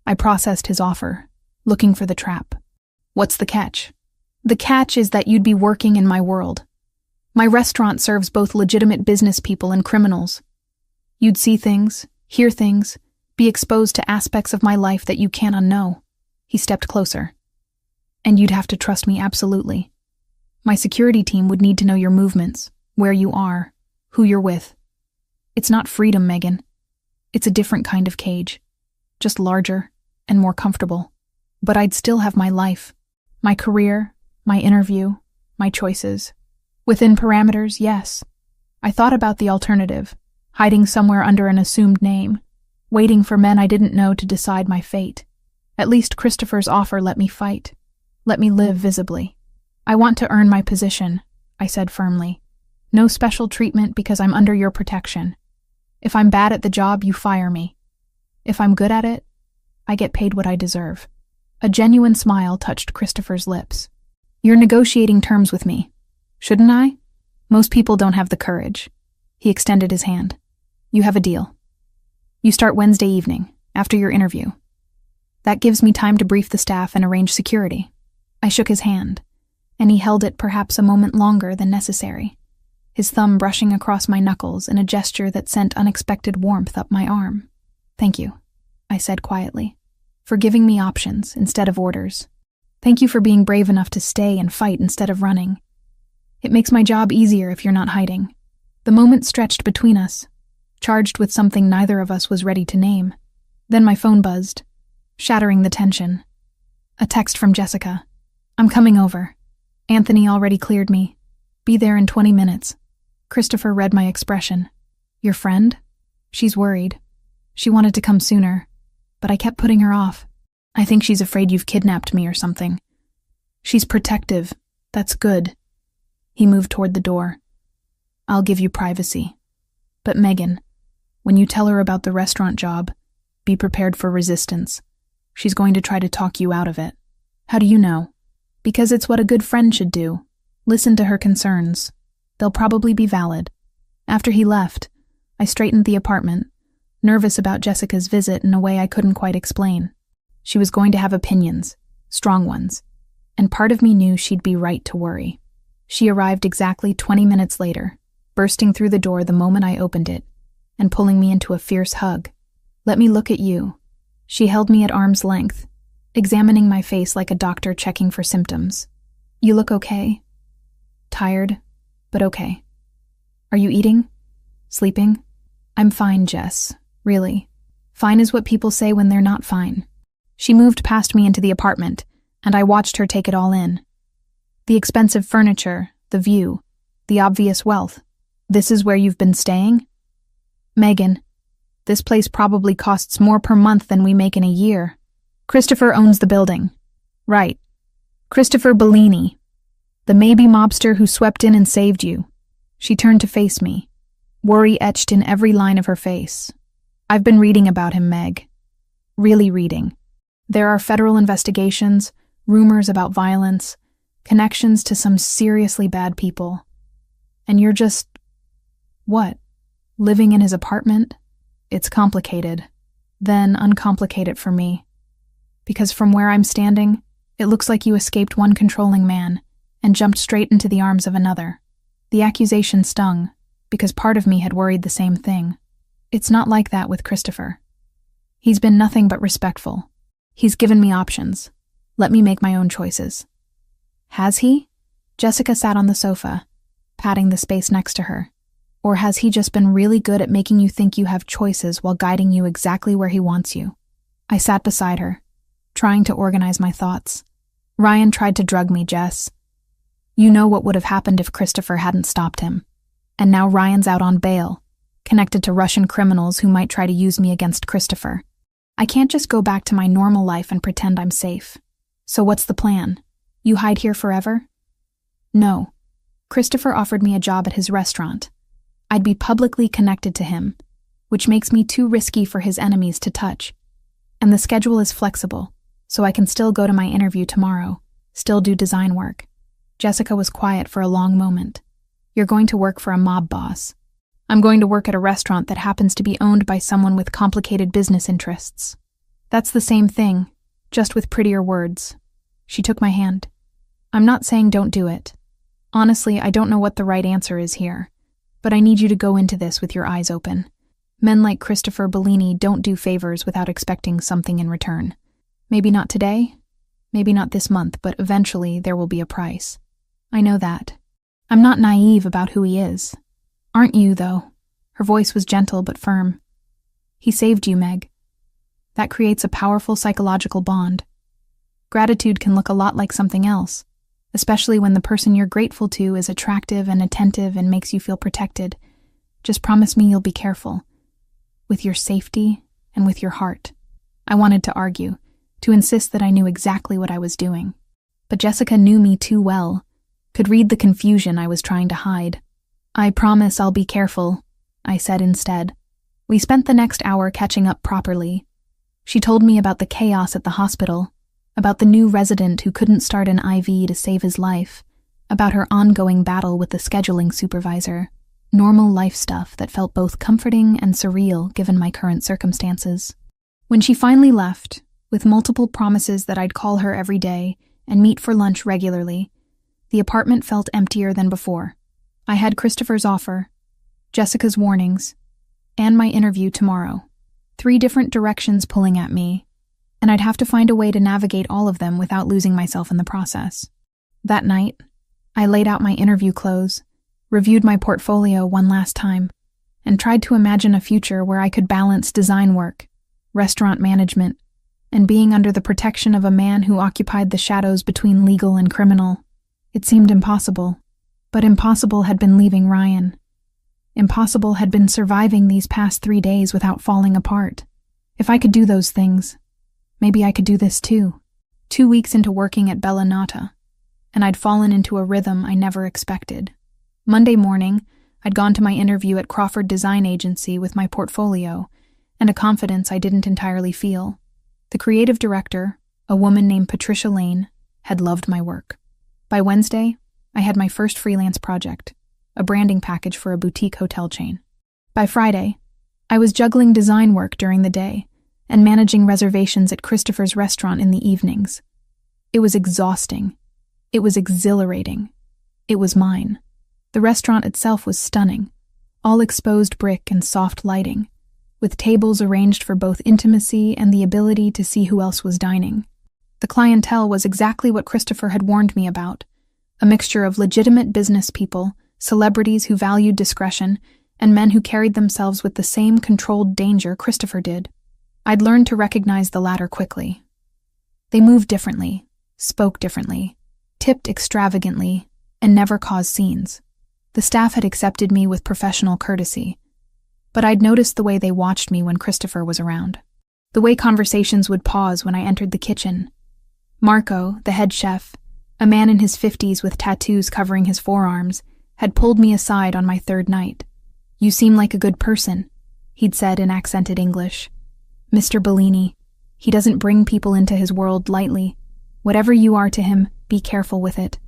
I processed his offer, looking for the trap. What's the catch? The catch is that you'd be working in my world. My restaurant serves both legitimate business people and criminals. You'd see things, hear things, be exposed to aspects of my life that you can't unknow. He stepped closer. And you'd have to trust me absolutely. My security team would need to know your movements, where you are, who you're with. It's not freedom, Megan. It's a different kind of cage. Just larger and more comfortable. But I'd still have my life, my career, my interview, my choices. Within parameters, yes. I thought about the alternative, hiding somewhere under an assumed name, waiting for men I didn't know to decide my fate. At least Christopher's offer let me fight. Let me live visibly. I want to earn my position, I said firmly. No special treatment because I'm under your protection. If I'm bad at the job, you fire me. If I'm good at it, I get paid what I deserve. A genuine smile touched Christopher's lips. You're negotiating terms with me. Shouldn't I? Most people don't have the courage. He extended his hand. You have a deal. You start Wednesday evening, after your interview. That gives me time to brief the staff and arrange security. I shook his hand, and he held it perhaps a moment longer than necessary, his thumb brushing across my knuckles in a gesture that sent unexpected warmth up my arm. Thank you, I said quietly, for giving me options instead of orders. Thank you for being brave enough to stay and fight instead of running. It makes my job easier if you're not hiding. The moment stretched between us, charged with something neither of us was ready to name. Then my phone buzzed, shattering the tension. A text from Jessica. "I'm coming over. Anthony already cleared me. Be there in 20 minutes. Christopher read my expression. "Your friend?" She's worried. She wanted to come sooner, but I kept putting her off. "I think she's afraid you've kidnapped me or something." "She's protective. That's good." He moved toward the door. "I'll give you privacy. But Megan, when you tell her about the restaurant job, be prepared for resistance. She's going to try to talk you out of it." "How do you know?" "Because it's what a good friend should do. Listen to her concerns. They'll probably be valid." After he left, I straightened the apartment, nervous about Jessica's visit in a way I couldn't quite explain. She was going to have opinions, strong ones, and part of me knew she'd be right to worry. She arrived exactly 20 minutes later, bursting through the door the moment I opened it, and pulling me into a fierce hug. "Let me look at you." She held me at arm's length, examining my face like a doctor checking for symptoms. "You look okay." "Tired, but okay." "Are you eating? Sleeping?" "I'm fine, Jess. Really. Fine is what people say when they're not fine." She moved past me into the apartment, and I watched her take it all in. The expensive furniture, the view, the obvious wealth. "This is where you've been staying?" "Megan, this place probably costs more per month than we make in a year. Christopher owns the building." "Right. Christopher Bellini, the maybe mobster who swept in and saved you." She turned to face me, worry etched in every line of her face. "I've been reading about him, Meg. Really reading. There are federal investigations, rumors about violence, connections to some seriously bad people. And you're just... what? Living in his apartment? It's complicated. Then uncomplicate it for me. Because from where I'm standing, it looks like you escaped one controlling man and jumped straight into the arms of another." The accusation stung, because part of me had worried the same thing. "It's not like that with Christopher. He's been nothing but respectful. He's given me options. Let me make my own choices." "Has he?" Jessica sat on the sofa, patting the space next to her. "Or has he just been really good at making you think you have choices while guiding you exactly where he wants you?" I sat beside her, trying to organize my thoughts. "Ryan tried to drug me, Jess. You know what would have happened if Christopher hadn't stopped him. And now Ryan's out on bail, connected to Russian criminals who might try to use me against Christopher. I can't just go back to my normal life and pretend I'm safe. So what's the plan? You hide here forever?" "No. Christopher offered me a job at his restaurant. I'd be publicly connected to him, which makes me too risky for his enemies to touch. And the schedule is flexible, so I can still go to my interview tomorrow, still do design work." Jessica was quiet for a long moment. "You're going to work for a mob boss. I'm going to work at a restaurant that happens to be owned by someone with complicated business interests. That's the same thing, just with prettier words." She took my hand. "I'm not saying don't do it. Honestly, I don't know what the right answer is here, but I need you to go into this with your eyes open. Men like Christopher Bellini don't do favors without expecting something in return. Maybe not today, maybe not this month, but eventually there will be a price. I know that. I'm not naive about who he is. Aren't you, though?" Her voice was gentle but firm. "He saved you, Meg. That creates a powerful psychological bond. Gratitude can look a lot like something else, especially when the person you're grateful to is attractive and attentive and makes you feel protected. Just promise me you'll be careful. With your safety and with your heart." I wanted to argue, to insist that I knew exactly what I was doing. But Jessica knew me too well, could read the confusion I was trying to hide. "I promise I'll be careful," I said instead. We spent the next hour catching up properly. She told me about the chaos at the hospital, about the new resident who couldn't start an IV to save his life, about her ongoing battle with the scheduling supervisor. Normal life stuff that felt both comforting and surreal given my current circumstances. When she finally left, with multiple promises that I'd call her every day and meet for lunch regularly, the apartment felt emptier than before. I had Christopher's offer, Jessica's warnings, and my interview tomorrow. 3 different directions pulling at me, and I'd have to find a way to navigate all of them without losing myself in the process. That night, I laid out my interview clothes, reviewed my portfolio one last time, and tried to imagine a future where I could balance design work, restaurant management, and being under the protection of a man who occupied the shadows between legal and criminal. It seemed impossible, but impossible had been leaving Ryan. Impossible had been surviving these past 3 days without falling apart. If I could do those things, maybe I could do this too. 2 weeks into working at Bella Nata, and I'd fallen into a rhythm I never expected. Monday morning, I'd gone to my interview at Crawford Design Agency with my portfolio and a confidence I didn't entirely feel. The creative director, a woman named Patricia Lane, had loved my work. By Wednesday, I had my first freelance project, a branding package for a boutique hotel chain. By Friday, I was juggling design work during the day and managing reservations at Christopher's restaurant in the evenings. It was exhausting. It was exhilarating. It was mine. The restaurant itself was stunning, all exposed brick and soft lighting, with tables arranged for both intimacy and the ability to see who else was dining. The clientele was exactly what Christopher had warned me about, a mixture of legitimate business people, celebrities who valued discretion, and men who carried themselves with the same controlled danger Christopher did. I'd learned to recognize the latter quickly. They moved differently, spoke differently, tipped extravagantly, and never caused scenes. The staff had accepted me with professional courtesy, but I'd noticed the way they watched me when Christopher was around. The way conversations would pause when I entered the kitchen. Marco, the head chef, a man in his 50s with tattoos covering his forearms, had pulled me aside on my third night. "You seem like a good person," he'd said in accented English. "Mr. Bellini, he doesn't bring people into his world lightly. Whatever you are to him, be careful with it,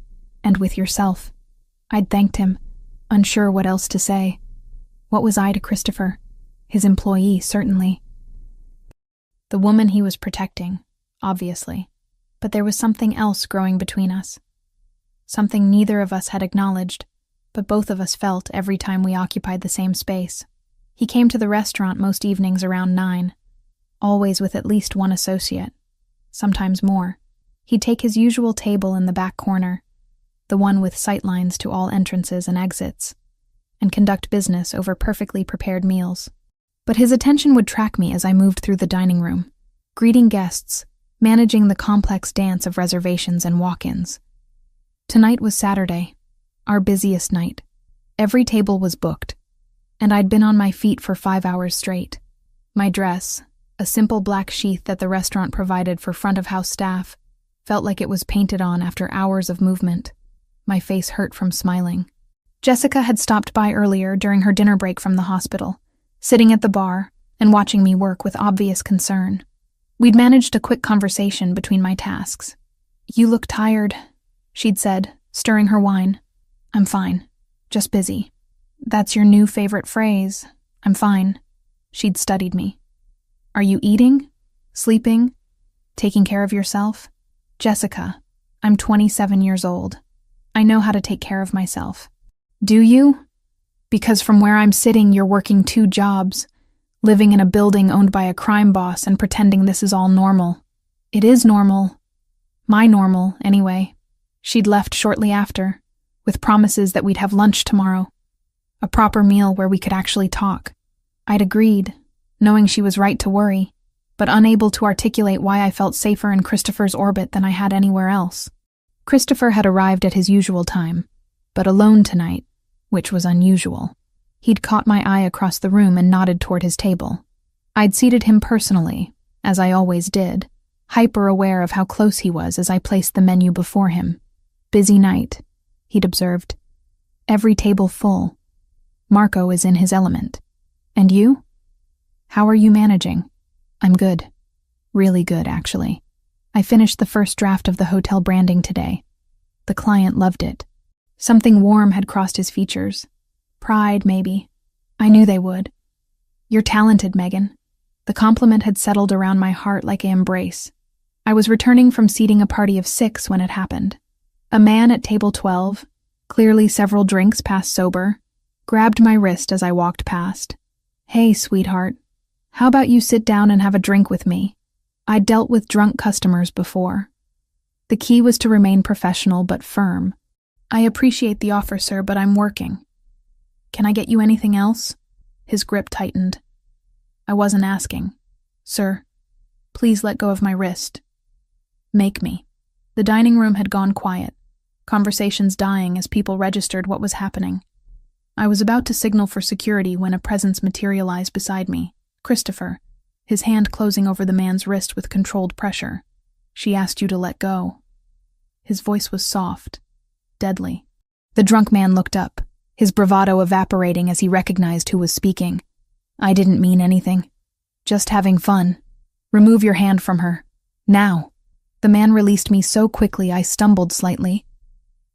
and with yourself." I'd thanked him, unsure what else to say. What was I to Christopher? His employee, certainly. The woman he was protecting, obviously. But there was something else growing between us. Something neither of us had acknowledged, but both of us felt every time we occupied the same space. He came to the restaurant most evenings around 9, always with at least one associate, sometimes more. He'd take his usual table in the back corner, the one with sightlines to all entrances and exits, and conduct business over perfectly prepared meals. But his attention would track me as I moved through the dining room, greeting guests, managing the complex dance of reservations and walk-ins. Tonight was Saturday, our busiest night. Every table was booked, and I'd been on my feet for 5 hours straight. My dress, a simple black sheath that the restaurant provided for front-of-house staff, felt like it was painted on after hours of movement. My face hurt from smiling. Jessica had stopped by earlier during her dinner break from the hospital, sitting at the bar and watching me work with obvious concern. We'd managed a quick conversation between my tasks. "You look tired," she'd said, stirring her wine. "I'm fine. Just busy." "That's your new favorite phrase. I'm fine." She'd studied me. "Are you eating? Sleeping? Taking care of yourself?" "Jessica, I'm 27 years old. I know how to take care of myself." "Do you? Because from where I'm sitting, you're working 2 jobs, living in a building owned by a crime boss and pretending this is all normal." "It is normal. My normal, anyway." She'd left shortly after, with promises that we'd have lunch tomorrow, a proper meal where we could actually talk. I'd agreed, knowing she was right to worry, but unable to articulate why I felt safer in Christopher's orbit than I had anywhere else. Christopher had arrived at his usual time, but alone tonight, which was unusual. He'd caught my eye across the room and nodded toward his table. I'd seated him personally, as I always did, hyper-aware of how close he was as I placed the menu before him. "Busy night," he'd observed. "Every table full. Marco is in his element. And you? How are you managing?" "I'm good. Really good, actually. I finished the first draft of the hotel branding today. The client loved it." Something warm had crossed his features. Pride, maybe. I knew they would. "You're talented, Megan." The compliment had settled around my heart like an embrace. I was returning from seating a party of 6 when it happened. A man at table 12, clearly several drinks past sober, grabbed my wrist as I walked past. "Hey, sweetheart, how about you sit down and have a drink with me? I'd dealt with drunk customers before." The key was to remain professional but firm. "I appreciate the offer, sir, but I'm working." Can I get you anything else? His grip tightened. I wasn't asking. Sir, please let go of my wrist. Make me. The dining room had gone quiet, conversations dying as people registered what was happening. I was about to signal for security when a presence materialized beside me, Christopher, his hand closing over the man's wrist with controlled pressure. She asked you to let go. His voice was soft, deadly. The drunk man looked up, his bravado evaporating as he recognized who was speaking. I didn't mean anything. Just having fun. Remove your hand from her. Now. The man released me so quickly I stumbled slightly.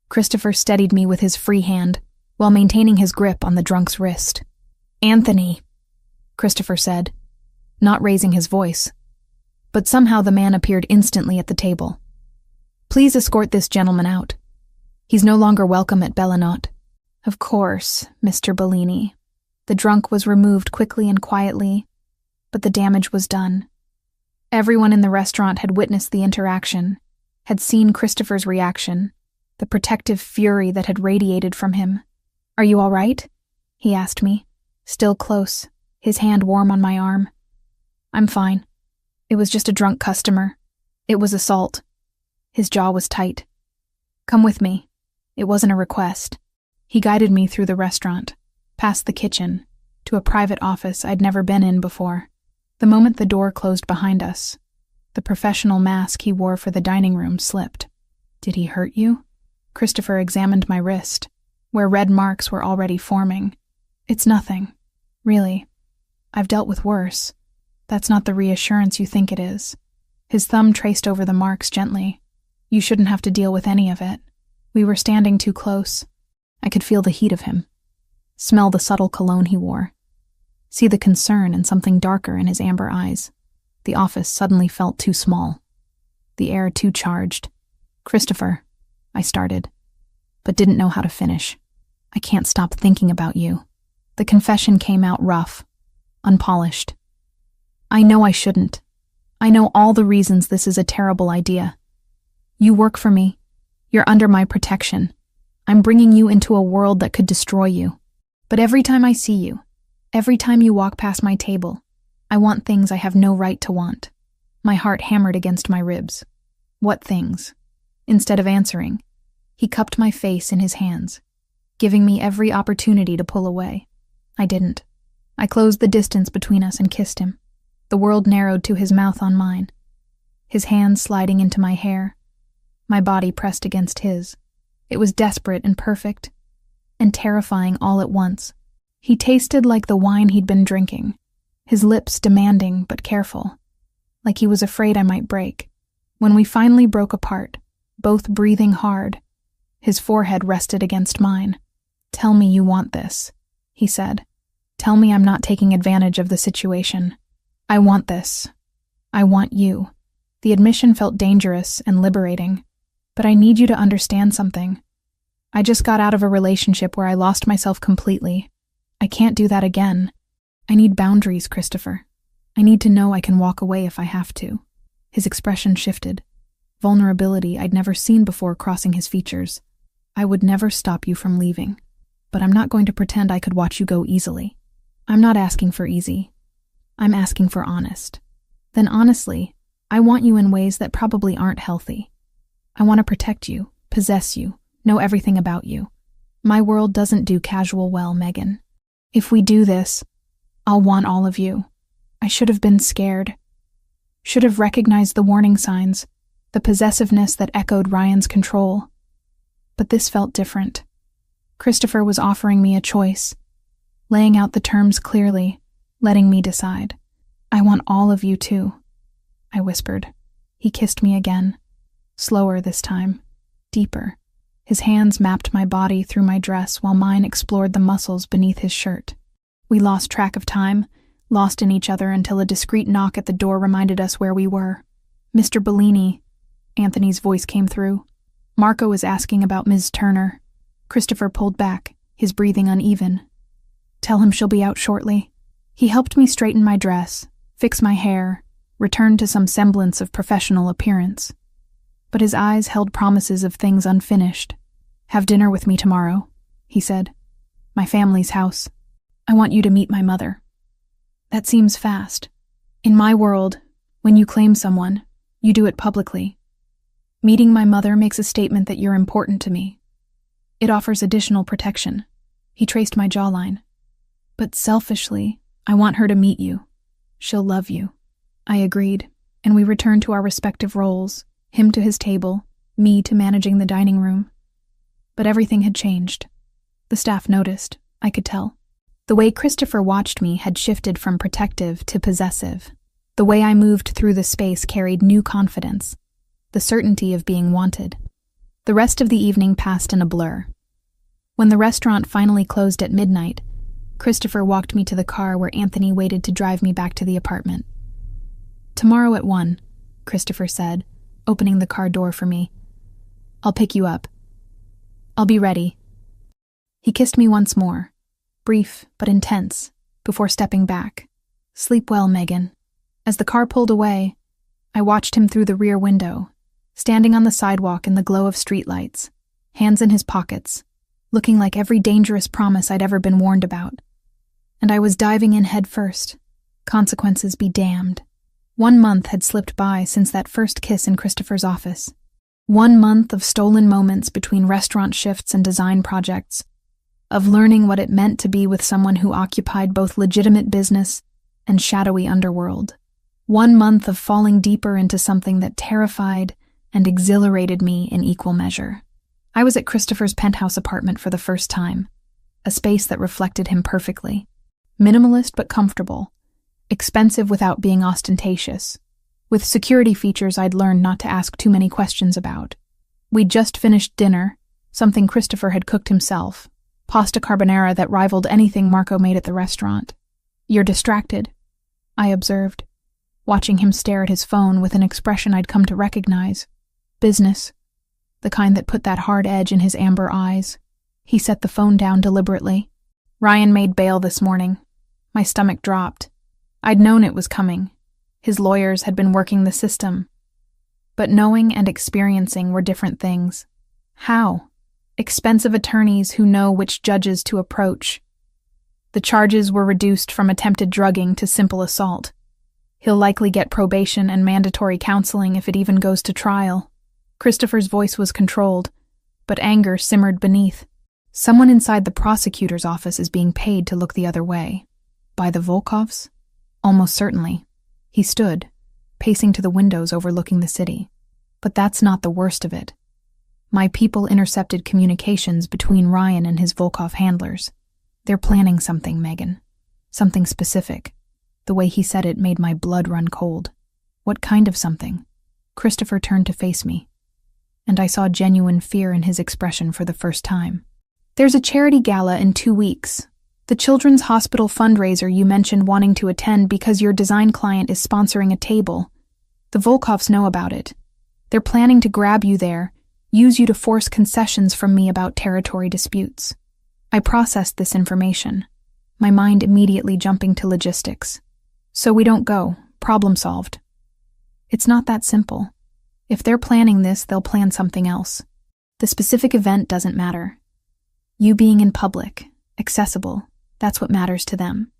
Christopher steadied me with his free hand, while maintaining his grip on the drunk's wrist. Anthony, Christopher said, not raising his voice. But somehow the man appeared instantly at the table. Please escort this gentleman out. He's no longer welcome at Bellinot. Of course, Mr. Bellini. The drunk was removed quickly and quietly, but the damage was done. Everyone in the restaurant had witnessed the interaction, had seen Christopher's reaction, the protective fury that had radiated from him. Are you all right? He asked me, still close, his hand warm on my arm. I'm fine. It was just a drunk customer. It was assault. His jaw was tight. Come with me. It wasn't a request. He guided me through the restaurant, past the kitchen, to a private office I'd never been in before. The moment the door closed behind us, the professional mask he wore for the dining room slipped. Did he hurt you? Christopher examined my wrist, where red marks were already forming. It's nothing. Really. I've dealt with worse. That's not the reassurance you think it is. His thumb traced over the marks gently. You shouldn't have to deal with any of it. We were standing too close. I could feel the heat of him. Smell the subtle cologne he wore. See the concern and something darker in his amber eyes. The office suddenly felt too small. The air too charged. Christopher, I started, but didn't know how to finish. I can't stop thinking about you. The confession came out rough, unpolished. I know I shouldn't. I know all the reasons this is a terrible idea. You work for me. You're under my protection. I'm bringing you into a world that could destroy you. But every time I see you, every time you walk past my table, I want things I have no right to want. My heart hammered against my ribs. What things? Instead of answering, he cupped my face in his hands, giving me every opportunity to pull away. I didn't. I closed the distance between us and kissed him. The world narrowed to his mouth on mine, his hands sliding into my hair, my body pressed against his. It was desperate and perfect, and terrifying all at once. He tasted like the wine he'd been drinking, his lips demanding but careful, like he was afraid I might break. When we finally broke apart, both breathing hard, his forehead rested against mine. Tell me you want this, he said. Tell me I'm not taking advantage of the situation. I want this. I want you. The admission felt dangerous and liberating, but I need you to understand something. I just got out of a relationship where I lost myself completely. I can't do that again. I need boundaries, Christopher. I need to know I can walk away if I have to. His expression shifted. Vulnerability I'd never seen before crossing his features. I would never stop you from leaving, but I'm not going to pretend I could watch you go easily. I'm not asking for easy. I'm asking for honest. Then honestly, I want you in ways that probably aren't healthy. I want to protect you, possess you, know everything about you. My world doesn't do casual well, Megan. If we do this, I'll want all of you. I should have been scared. Should have recognized the warning signs, the possessiveness that echoed Ryan's control. But this felt different. Christopher was offering me a choice, laying out the terms clearly, letting me decide. I want all of you too, I whispered. He kissed me again, slower this time, deeper. His hands mapped my body through my dress while mine explored the muscles beneath his shirt. We lost track of time, lost in each other until a discreet knock at the door reminded us where we were. Mr. Bellini, Anthony's voice came through. Marco is asking about Ms. Turner. Christopher pulled back, his breathing uneven. Tell him she'll be out shortly. He helped me straighten my dress, fix my hair, return to some semblance of professional appearance. But his eyes held promises of things unfinished. Have dinner with me tomorrow, he said. My family's house. I want you to meet my mother. That seems fast. In my world, when you claim someone, you do it publicly. Meeting my mother makes a statement that you're important to me. It offers additional protection. He traced my jawline. But selfishly, I want her to meet you. She'll love you. I agreed, and we returned to our respective roles, him to his table, me to managing the dining room. But everything had changed. The staff noticed, I could tell. The way Christopher watched me had shifted from protective to possessive. The way I moved through the space carried new confidence, the certainty of being wanted. The rest of the evening passed in a blur. When the restaurant finally closed at midnight, Christopher walked me to the car where Anthony waited to drive me back to the apartment. "Tomorrow at 1, Christopher said, opening the car door for me. "I'll pick you up. I'll be ready." He kissed me once more, brief but intense, before stepping back. "Sleep well, Megan." As the car pulled away, I watched him through the rear window, standing on the sidewalk in the glow of streetlights, hands in his pockets, looking like every dangerous promise I'd ever been warned about. And I was diving in head first. Consequences be damned. 1 month had slipped by since that first kiss in Christopher's office. 1 month of stolen moments between restaurant shifts and design projects, of learning what it meant to be with someone who occupied both legitimate business and shadowy underworld. 1 month of falling deeper into something that terrified and exhilarated me in equal measure. I was at Christopher's penthouse apartment for the first time, a space that reflected him perfectly. Minimalist but comfortable, expensive without being ostentatious, with security features I'd learned not to ask too many questions about. We'd just finished dinner, something Christopher had cooked himself, pasta carbonara that rivaled anything Marco made at the restaurant. "You're distracted," I observed, watching him stare at his phone with an expression I'd come to recognize. Business. The kind that put that hard edge in his amber eyes. He set the phone down deliberately. "Ryan made bail this morning." My stomach dropped. I'd known it was coming. His lawyers had been working the system. But knowing and experiencing were different things. How? Expensive attorneys who know which judges to approach. The charges were reduced from attempted drugging to simple assault. He'll likely get probation and mandatory counseling if it even goes to trial. Christopher's voice was controlled, but anger simmered beneath. Someone inside the prosecutor's office is being paid to look the other way. By the Volkovs? Almost certainly. He stood, pacing to the windows overlooking the city. But that's not the worst of it. My people intercepted communications between Ryan and his Volkov handlers. They're planning something, Megan. Something specific. The way he said it made my blood run cold. What kind of something? Christopher turned to face me, and I saw genuine fear in his expression for the first time. "There's a charity gala in 2 weeks. The Children's Hospital fundraiser you mentioned wanting to attend because your design client is sponsoring a table. The Volkovs know about it. They're planning to grab you there, use you to force concessions from me about territory disputes." I processed this information, my mind immediately jumping to logistics. "So we don't go. Problem solved." It's not that simple. If they're planning this, they'll plan something else. The specific event doesn't matter. You being in public, accessible, that's what matters to them.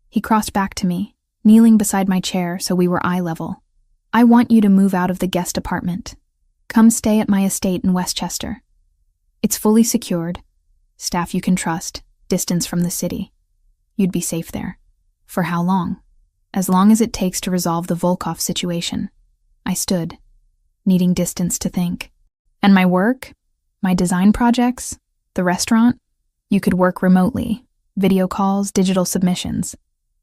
He crossed back to me, kneeling beside my chair so we were eye level. "I want you to move out of the guest apartment. Come stay at my estate in Westchester. It's fully secured, staff you can trust, distance from the city. You'd be safe there. For how long? As long as it takes to resolve the Volkov situation." I stood, needing distance to think. "And my work? My design projects? The restaurant? You could work remotely. Video calls, digital submissions.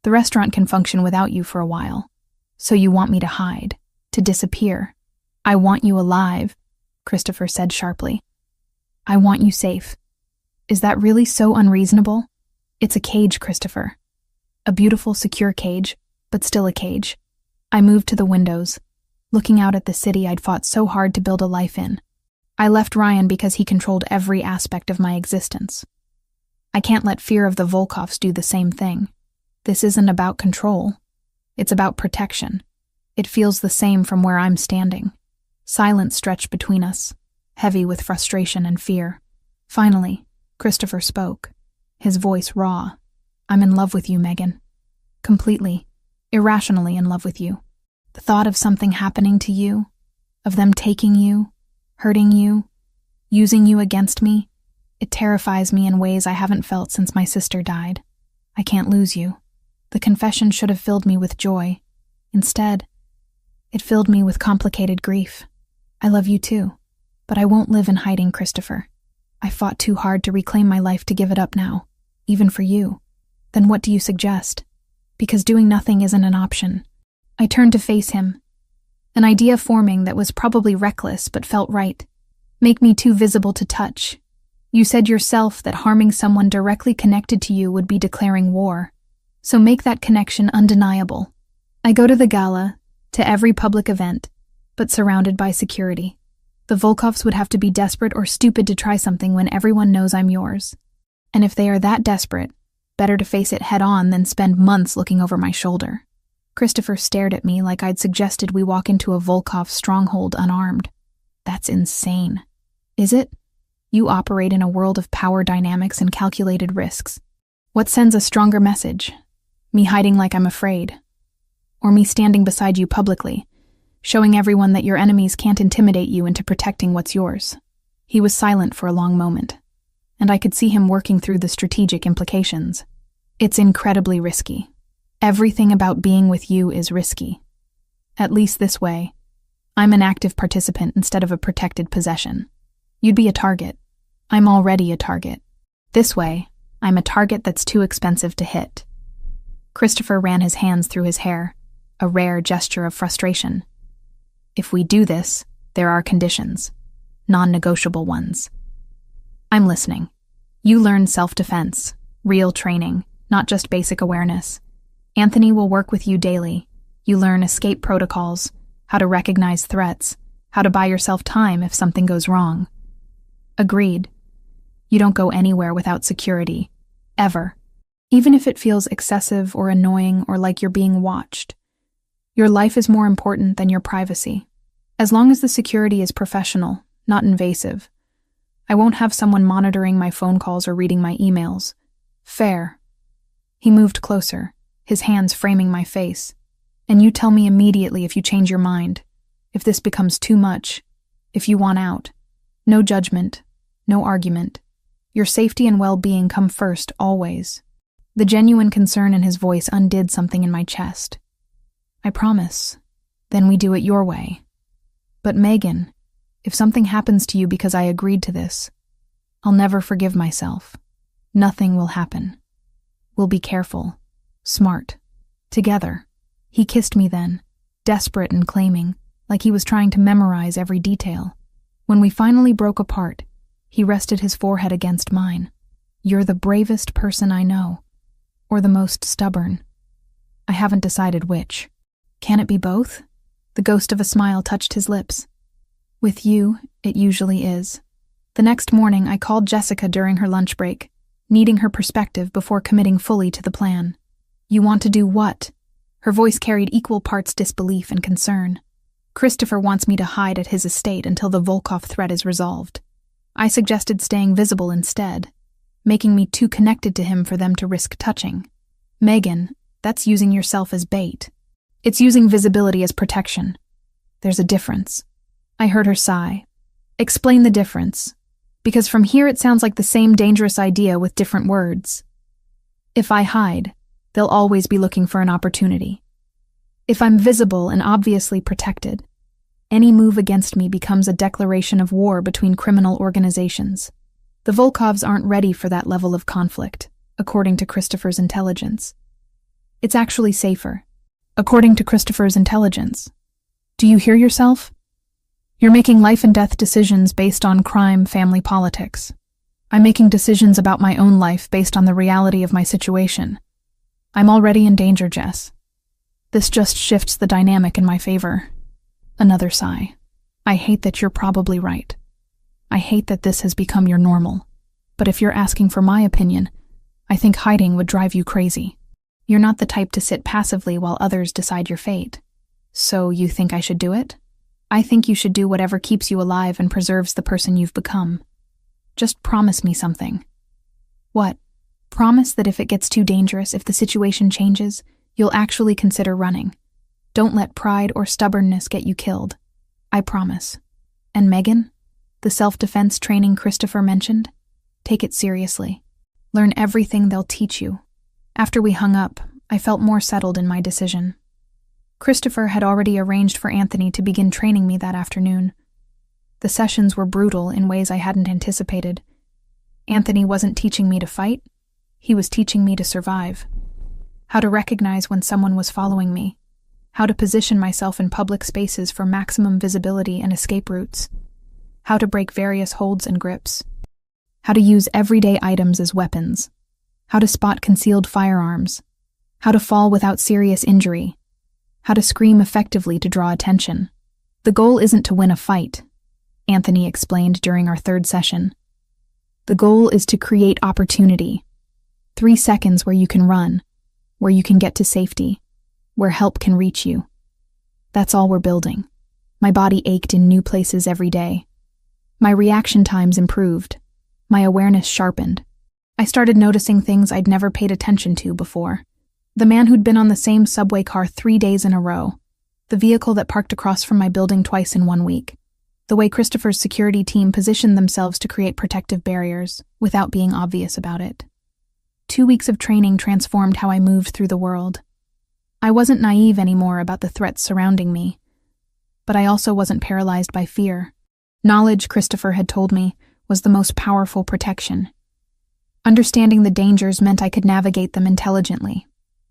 The restaurant can function without you for a while. So you want me to hide, to disappear. I want you alive," Christopher said sharply. "I want you safe. Is that really so unreasonable? It's a cage, Christopher. A beautiful, secure cage, but still a cage." I moved to the windows, looking out at the city I'd fought so hard to build a life in. I left Ryan because he controlled every aspect of my existence. I can't let fear of the Volkovs do the same thing. This isn't about control. It's about protection. It feels the same from where I'm standing. Silence stretched between us, heavy with frustration and fear. Finally, Christopher spoke. his voice raw. "I'm in love with you, Megan. Completely, irrationally in love with you. The thought of something happening to you, of them taking you, hurting you, using you against me, it terrifies me in ways I haven't felt since my sister died. I can't lose you." The confession should have filled me with joy. Instead, it filled me with complicated grief. I love you too, but I won't live in hiding, Christopher. I fought too hard to reclaim my life to give it up now, even for you. Then what do you suggest? Because doing nothing isn't an option. I turned to face him, an idea forming that was probably reckless but felt right. Make me too visible to touch. You said yourself that harming someone directly connected to you would be declaring war. So make that connection undeniable. I go to the gala, to every public event, but surrounded by security. The Volkovs would have to be desperate or stupid to try something when everyone knows I'm yours. And if they are that desperate, better to face it head on than spend months looking over my shoulder. Christopher stared at me like I'd suggested we walk into a Volkov stronghold unarmed. That's insane. Is it? You operate in a world of power dynamics and calculated risks. What sends a stronger message? Me hiding like I'm afraid? Or me standing beside you publicly, showing everyone that your enemies can't intimidate you into protecting what's yours? He was silent for a long moment, and I could see him working through the strategic implications. It's incredibly risky. Everything about being with you is risky. At least this way, I'm an active participant instead of a protected possession. You'd be a target. I'm already a target. This way, I'm a target that's too expensive to hit. Christopher ran his hands through his hair, a rare gesture of frustration. If we do this, there are conditions, non-negotiable ones. I'm listening. You learn self-defense, real training, not just basic awareness. Anthony will work with you daily. You learn escape protocols, how to recognize threats, how to buy yourself time if something goes wrong. Agreed. You don't go anywhere without security, ever, even if it feels excessive or annoying or like you're being watched. Your life is more important than your privacy. As long as the security is professional, not invasive. I won't have someone monitoring my phone calls or reading my emails. Fair. He moved closer, his hands framing my face. And you tell me immediately if you change your mind, if this becomes too much, if you want out. No judgment, no argument. Your safety and well-being come first, always. The genuine concern in his voice undid something in my chest. I promise. Then we do it your way. But Megan, if something happens to you because I agreed to this, I'll never forgive myself. Nothing will happen. We'll be careful, smart, together. He kissed me then, desperate and claiming, like he was trying to memorize every detail. When we finally broke apart, he rested his forehead against mine. You're the bravest person I know, or the most stubborn. I haven't decided which. Can it be both? The ghost of a smile touched his lips. With you, it usually is. The next morning, I called Jessica during her lunch break, needing her perspective before committing fully to the plan. You want to do what? Her voice carried equal parts disbelief and concern. Christopher wants me to hide at his estate until the Volkov threat is resolved. I suggested staying visible instead, making me too connected to him for them to risk touching. Megan, that's using yourself as bait. It's using visibility as protection. There's a difference. I heard her sigh. Explain the difference, because from here it sounds like the same dangerous idea with different words. If I hide, they'll always be looking for an opportunity. If I'm visible and obviously protected, any move against me becomes a declaration of war between criminal organizations. The Volkovs aren't ready for that level of conflict, according to Christopher's intelligence. It's actually safer, according to Christopher's intelligence. Do you hear yourself? You're making life and death decisions based on crime, family politics. I'm making decisions about my own life based on the reality of my situation. I'm already in danger, Jess. This just shifts the dynamic in my favor. Another sigh. I hate that you're probably right. I hate that this has become your normal. But if you're asking for my opinion, I think hiding would drive you crazy. You're not the type to sit passively while others decide your fate. So you think I should do it? I think you should do whatever keeps you alive and preserves the person you've become. Just promise me something. What? Promise that if it gets too dangerous, if the situation changes, you'll actually consider running. Don't let pride or stubbornness get you killed. I promise. And Megan? The self-defense training Christopher mentioned? Take it seriously. Learn everything they'll teach you. After we hung up, I felt more settled in my decision. Christopher had already arranged for Anthony to begin training me that afternoon. The sessions were brutal in ways I hadn't anticipated. Anthony wasn't teaching me to fight. He was teaching me to survive. How to recognize when someone was following me. How to position myself in public spaces for maximum visibility and escape routes. How to break various holds and grips. How to use everyday items as weapons. How to spot concealed firearms. How to fall without serious injury. How to scream effectively to draw attention. The goal isn't to win a fight, Anthony explained during our third session. The goal is to create opportunity. 3 seconds where you can run, where you can get to safety, where help can reach you. That's all we're building. My body ached in new places every day. My reaction times improved. My awareness sharpened. I started noticing things I'd never paid attention to before. The man who'd been on the same subway car 3 days in a row. The vehicle that parked across from my building twice in 1 week. The way Christopher's security team positioned themselves to create protective barriers, without being obvious about it. 2 weeks of training transformed how I moved through the world. I wasn't naive anymore about the threats surrounding me, but I also wasn't paralyzed by fear. Knowledge, Christopher had told me, was the most powerful protection. Understanding the dangers meant I could navigate them intelligently.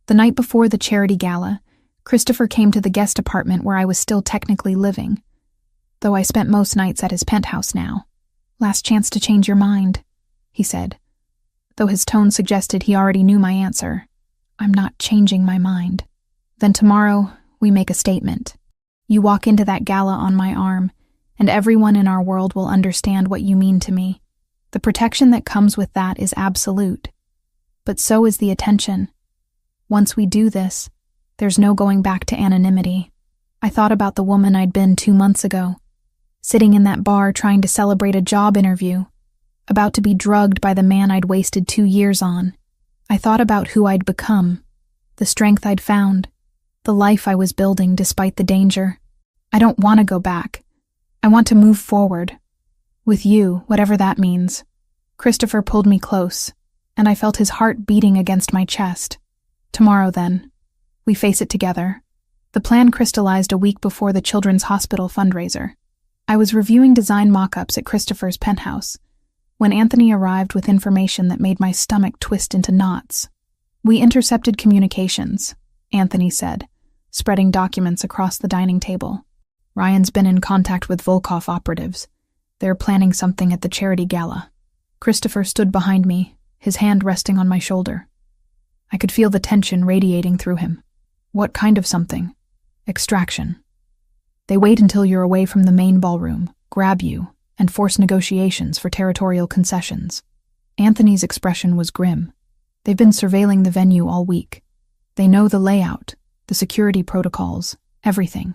The night before the charity gala, Christopher came to the guest apartment where I was still technically living, though I spent most nights at his penthouse now. Last chance to change your mind, he said, though his tone suggested he already knew my answer. I'm not changing my mind. Then tomorrow, we make a statement. You walk into that gala on my arm, and everyone in our world will understand what you mean to me. The protection that comes with that is absolute. But so is the attention. Once we do this, there's no going back to anonymity. I thought about the woman I'd been 2 months ago, sitting in that bar trying to celebrate a job interview, about to be drugged by the man I'd wasted 2 years on. I thought about who I'd become, the strength I'd found, the life I was building despite the danger. I don't want to go back. I want to move forward. With you, whatever that means. Christopher pulled me close, and I felt his heart beating against my chest. Tomorrow, then. We face it together. The plan crystallized a week before the Children's Hospital fundraiser. I was reviewing design mock-ups at Christopher's penthouse when Anthony arrived with information that made my stomach twist into knots. We intercepted communications, Anthony said, spreading documents across the dining table. Ryan's been in contact with Volkov operatives. They're planning something at the charity gala. Christopher stood behind me, his hand resting on my shoulder. I could feel the tension radiating through him. What kind of something? Extraction. They wait until you're away from the main ballroom, grab you, and force negotiations for territorial concessions. Anthony's expression was grim. They've been surveilling the venue all week. They know the layout, the security protocols, everything.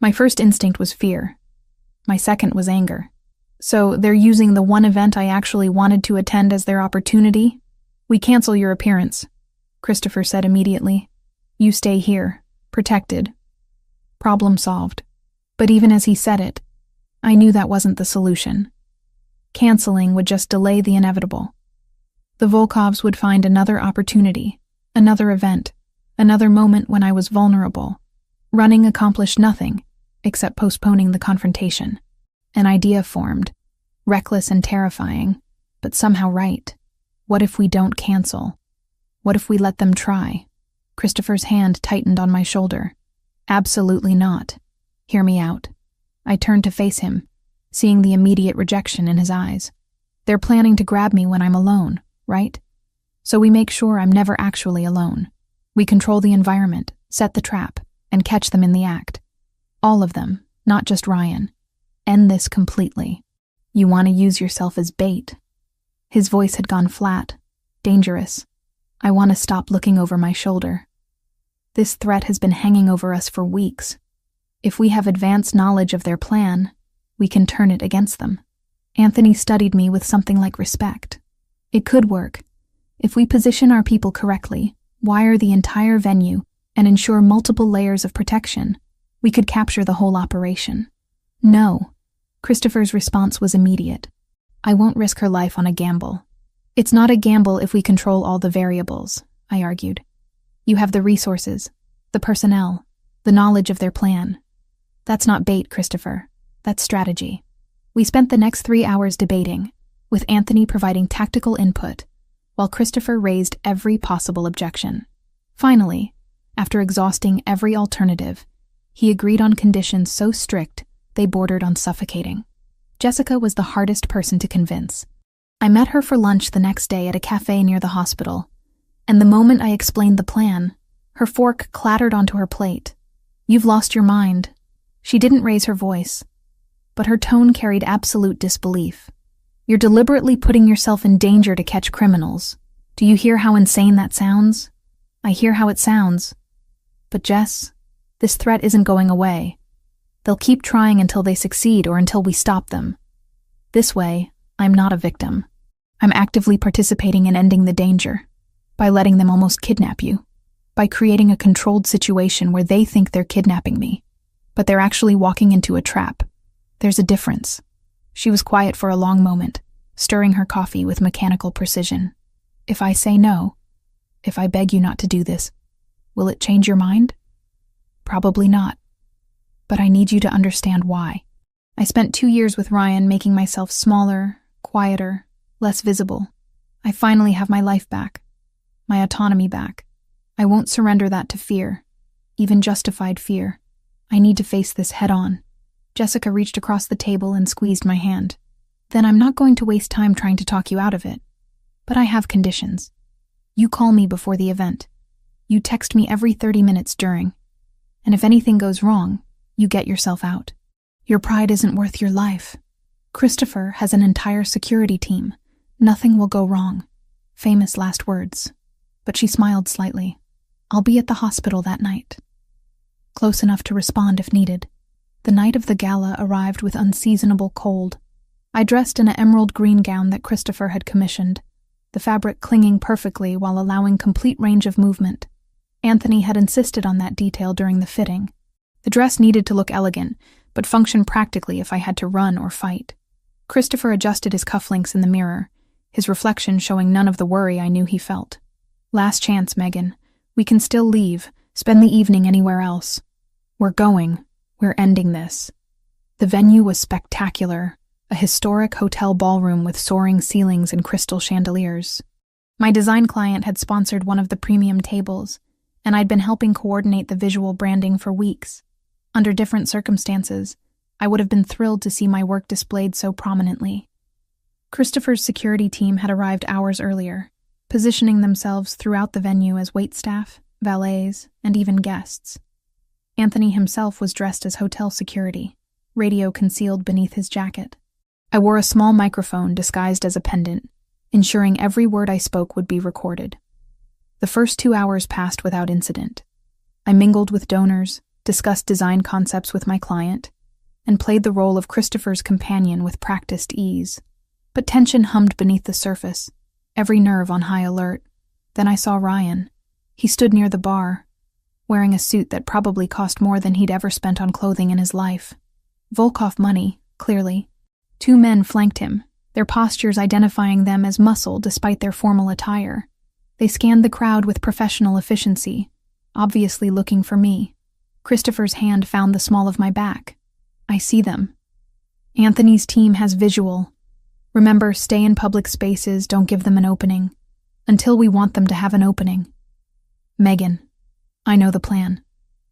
My first instinct was fear. My second was anger. So they're using the one event I actually wanted to attend as their opportunity? We cancel your appearance, Christopher said immediately. You stay here, protected. Problem solved. But even as he said it, I knew that wasn't the solution. Canceling would just delay the inevitable. The Volkovs would find another opportunity, another event, another moment when I was vulnerable. Running accomplished nothing, except postponing the confrontation. An idea formed, reckless and terrifying, but somehow right. What if we don't cancel? What if we let them try? Christopher's hand tightened on my shoulder. Absolutely not. Hear me out. I turned to face him, seeing the immediate rejection in his eyes. They're planning to grab me when I'm alone, right? So we make sure I'm never actually alone. We control the environment, set the trap, and catch them in the act. All of them, not just Ryan. End this completely. You want to use yourself as bait. His voice had gone flat, dangerous. I want to stop looking over my shoulder. This threat has been hanging over us for weeks. If we have advanced knowledge of their plan, we can turn it against them. Anthony studied me with something like respect. It could work, If we position our people correctly, wire the entire venue, and ensure multiple layers of protection, we could capture the whole operation. No. Christopher's response was immediate. I won't risk her life on a gamble. It's not a gamble if we control all the variables, I argued. You have the resources, the personnel, the knowledge of their plan. That's not bait, Christopher. That's strategy. We spent the next 3 hours debating, with Anthony providing tactical input, while Christopher raised every possible objection. Finally, after exhausting every alternative, he agreed on conditions so strict they bordered on suffocating. Jessica was the hardest person to convince. I met her for lunch the next day at a cafe near the hospital, and the moment I explained the plan, her fork clattered onto her plate. You've lost your mind. She didn't raise her voice, but her tone carried absolute disbelief. You're deliberately putting yourself in danger to catch criminals. Do you hear how insane that sounds? I hear how it sounds. But Jess, this threat isn't going away. They'll keep trying until they succeed or until we stop them. This way, I'm not a victim. I'm actively participating in ending the danger, by letting them almost kidnap you, by creating a controlled situation where they think they're kidnapping me, but they're actually walking into a trap. There's a difference. She was quiet for a long moment, stirring her coffee with mechanical precision. If I say no, if I beg you not to do this, will it change your mind? Probably not. But I need you to understand why. I spent 2 years with Ryan making myself smaller, quieter, less visible. I finally have my life back, my autonomy back. I won't surrender that to fear, even justified fear. I need to face this head on. Jessica reached across the table and squeezed my hand. Then I'm not going to waste time trying to talk you out of it. But I have conditions. You call me before the event. You text me every 30 minutes during. And if anything goes wrong, you get yourself out. Your pride isn't worth your life. Christopher has an entire security team. Nothing will go wrong. Famous last words. But she smiled slightly. I'll be at the hospital that night. Close enough to respond if needed. The night of the gala arrived with unseasonable cold. I dressed in an emerald green gown that Christopher had commissioned, the fabric clinging perfectly while allowing complete range of movement. Anthony had insisted on that detail during the fitting. The dress needed to look elegant, but function practically if I had to run or fight. Christopher adjusted his cufflinks in the mirror, his reflection showing none of the worry I knew he felt. Last chance, Megan. We can still leave, spend the evening anywhere else. We're going. We're ending this. The venue was spectacular, a historic hotel ballroom with soaring ceilings and crystal chandeliers. My design client had sponsored one of the premium tables, and I'd been helping coordinate the visual branding for weeks. Under different circumstances, I would have been thrilled to see my work displayed so prominently. Christopher's security team had arrived hours earlier, positioning themselves throughout the venue as waitstaff, valets, and even guests. Anthony himself was dressed as hotel security, radio concealed beneath his jacket. I wore a small microphone disguised as a pendant, ensuring every word I spoke would be recorded. The first 2 hours passed without incident. I mingled with donors, discussed design concepts with my client, and played the role of Christopher's companion with practiced ease. But tension hummed beneath the surface, every nerve on high alert. Then I saw Ryan. He stood near the bar, wearing a suit that probably cost more than he'd ever spent on clothing in his life. Volkov money, clearly. 2 men flanked him, their postures identifying them as muscle despite their formal attire. They scanned the crowd with professional efficiency, obviously looking for me. Christopher's hand found the small of my back. I see them. Anthony's team has visual. Remember, stay in public spaces, don't give them an opening. Until we want them to have an opening. Megan, I know the plan.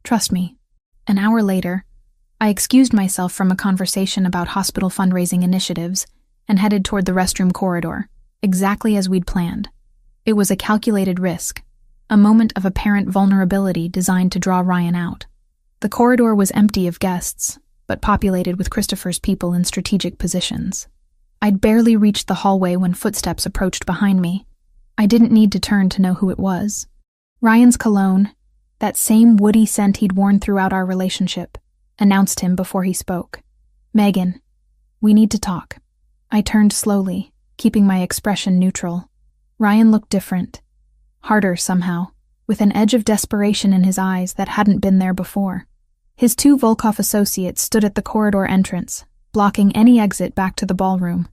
Trust me. An hour later, I excused myself from a conversation about hospital fundraising initiatives and headed toward the restroom corridor, exactly as we'd planned. It was a calculated risk, a moment of apparent vulnerability designed to draw Ryan out. The corridor was empty of guests, but populated with Christopher's people in strategic positions. I'd barely reached the hallway when footsteps approached behind me. I didn't need to turn to know who it was. Ryan's cologne, that same woody scent he'd worn throughout our relationship, announced him before he spoke. Megan, we need to talk. I turned slowly, keeping my expression neutral. Ryan looked different, harder somehow, with an edge of desperation in his eyes that hadn't been there before. His 2 Volkov associates stood at the corridor entrance, blocking any exit back to the ballroom.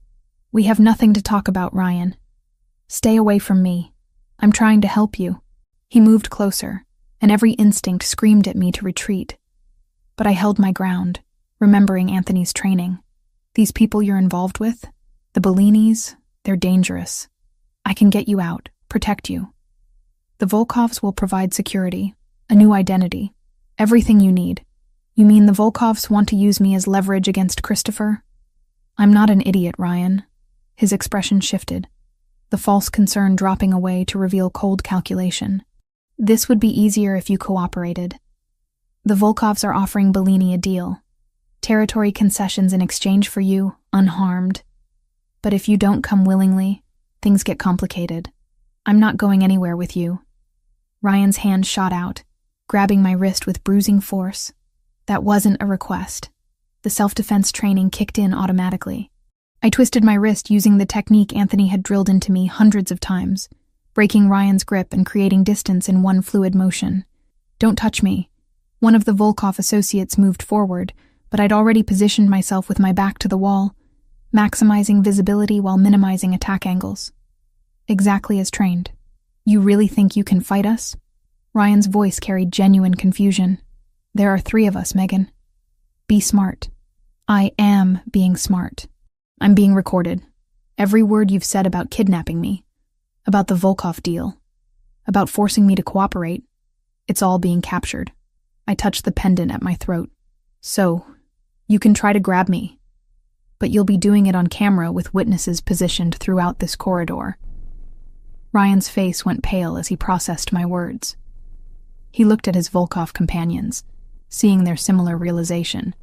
"We have nothing to talk about, Ryan. Stay away from me. I'm trying to help you." He moved closer, and every instinct screamed at me to retreat. But I held my ground, remembering Anthony's training. "These people you're involved with, the Bellinis, they're dangerous. I can get you out, protect you. The Volkovs will provide security, a new identity, everything you need. You mean the Volkovs want to use me as leverage against Christopher?" "I'm not an idiot, Ryan." His expression shifted, the false concern dropping away to reveal cold calculation. "This would be easier if you cooperated. The Volkovs are offering Bellini a deal. Territory concessions in exchange for you, unharmed. But if you don't come willingly, things get complicated. I'm not going anywhere with you." Ryan's hand shot out, grabbing my wrist with bruising force. That wasn't a request. The self-defense training kicked in automatically. I twisted my wrist using the technique Anthony had drilled into me hundreds of times, breaking Ryan's grip and creating distance in one fluid motion. "Don't touch me." One of the Volkov associates moved forward, but I'd already positioned myself with my back to the wall, maximizing visibility while minimizing attack angles. "Exactly as trained. You really think you can fight us?" Ryan's voice carried genuine confusion. "There are 3 of us, Megan. Be smart." "I am being smart. I'm being recorded. Every word you've said about kidnapping me, about the Volkov deal, about forcing me to cooperate, it's all being captured." I touched the pendant at my throat. "So, you can try to grab me, but you'll be doing it on camera with witnesses positioned throughout this corridor." Ryan's face went pale as he processed my words. He looked at his Volkov companions, seeing their similar realization.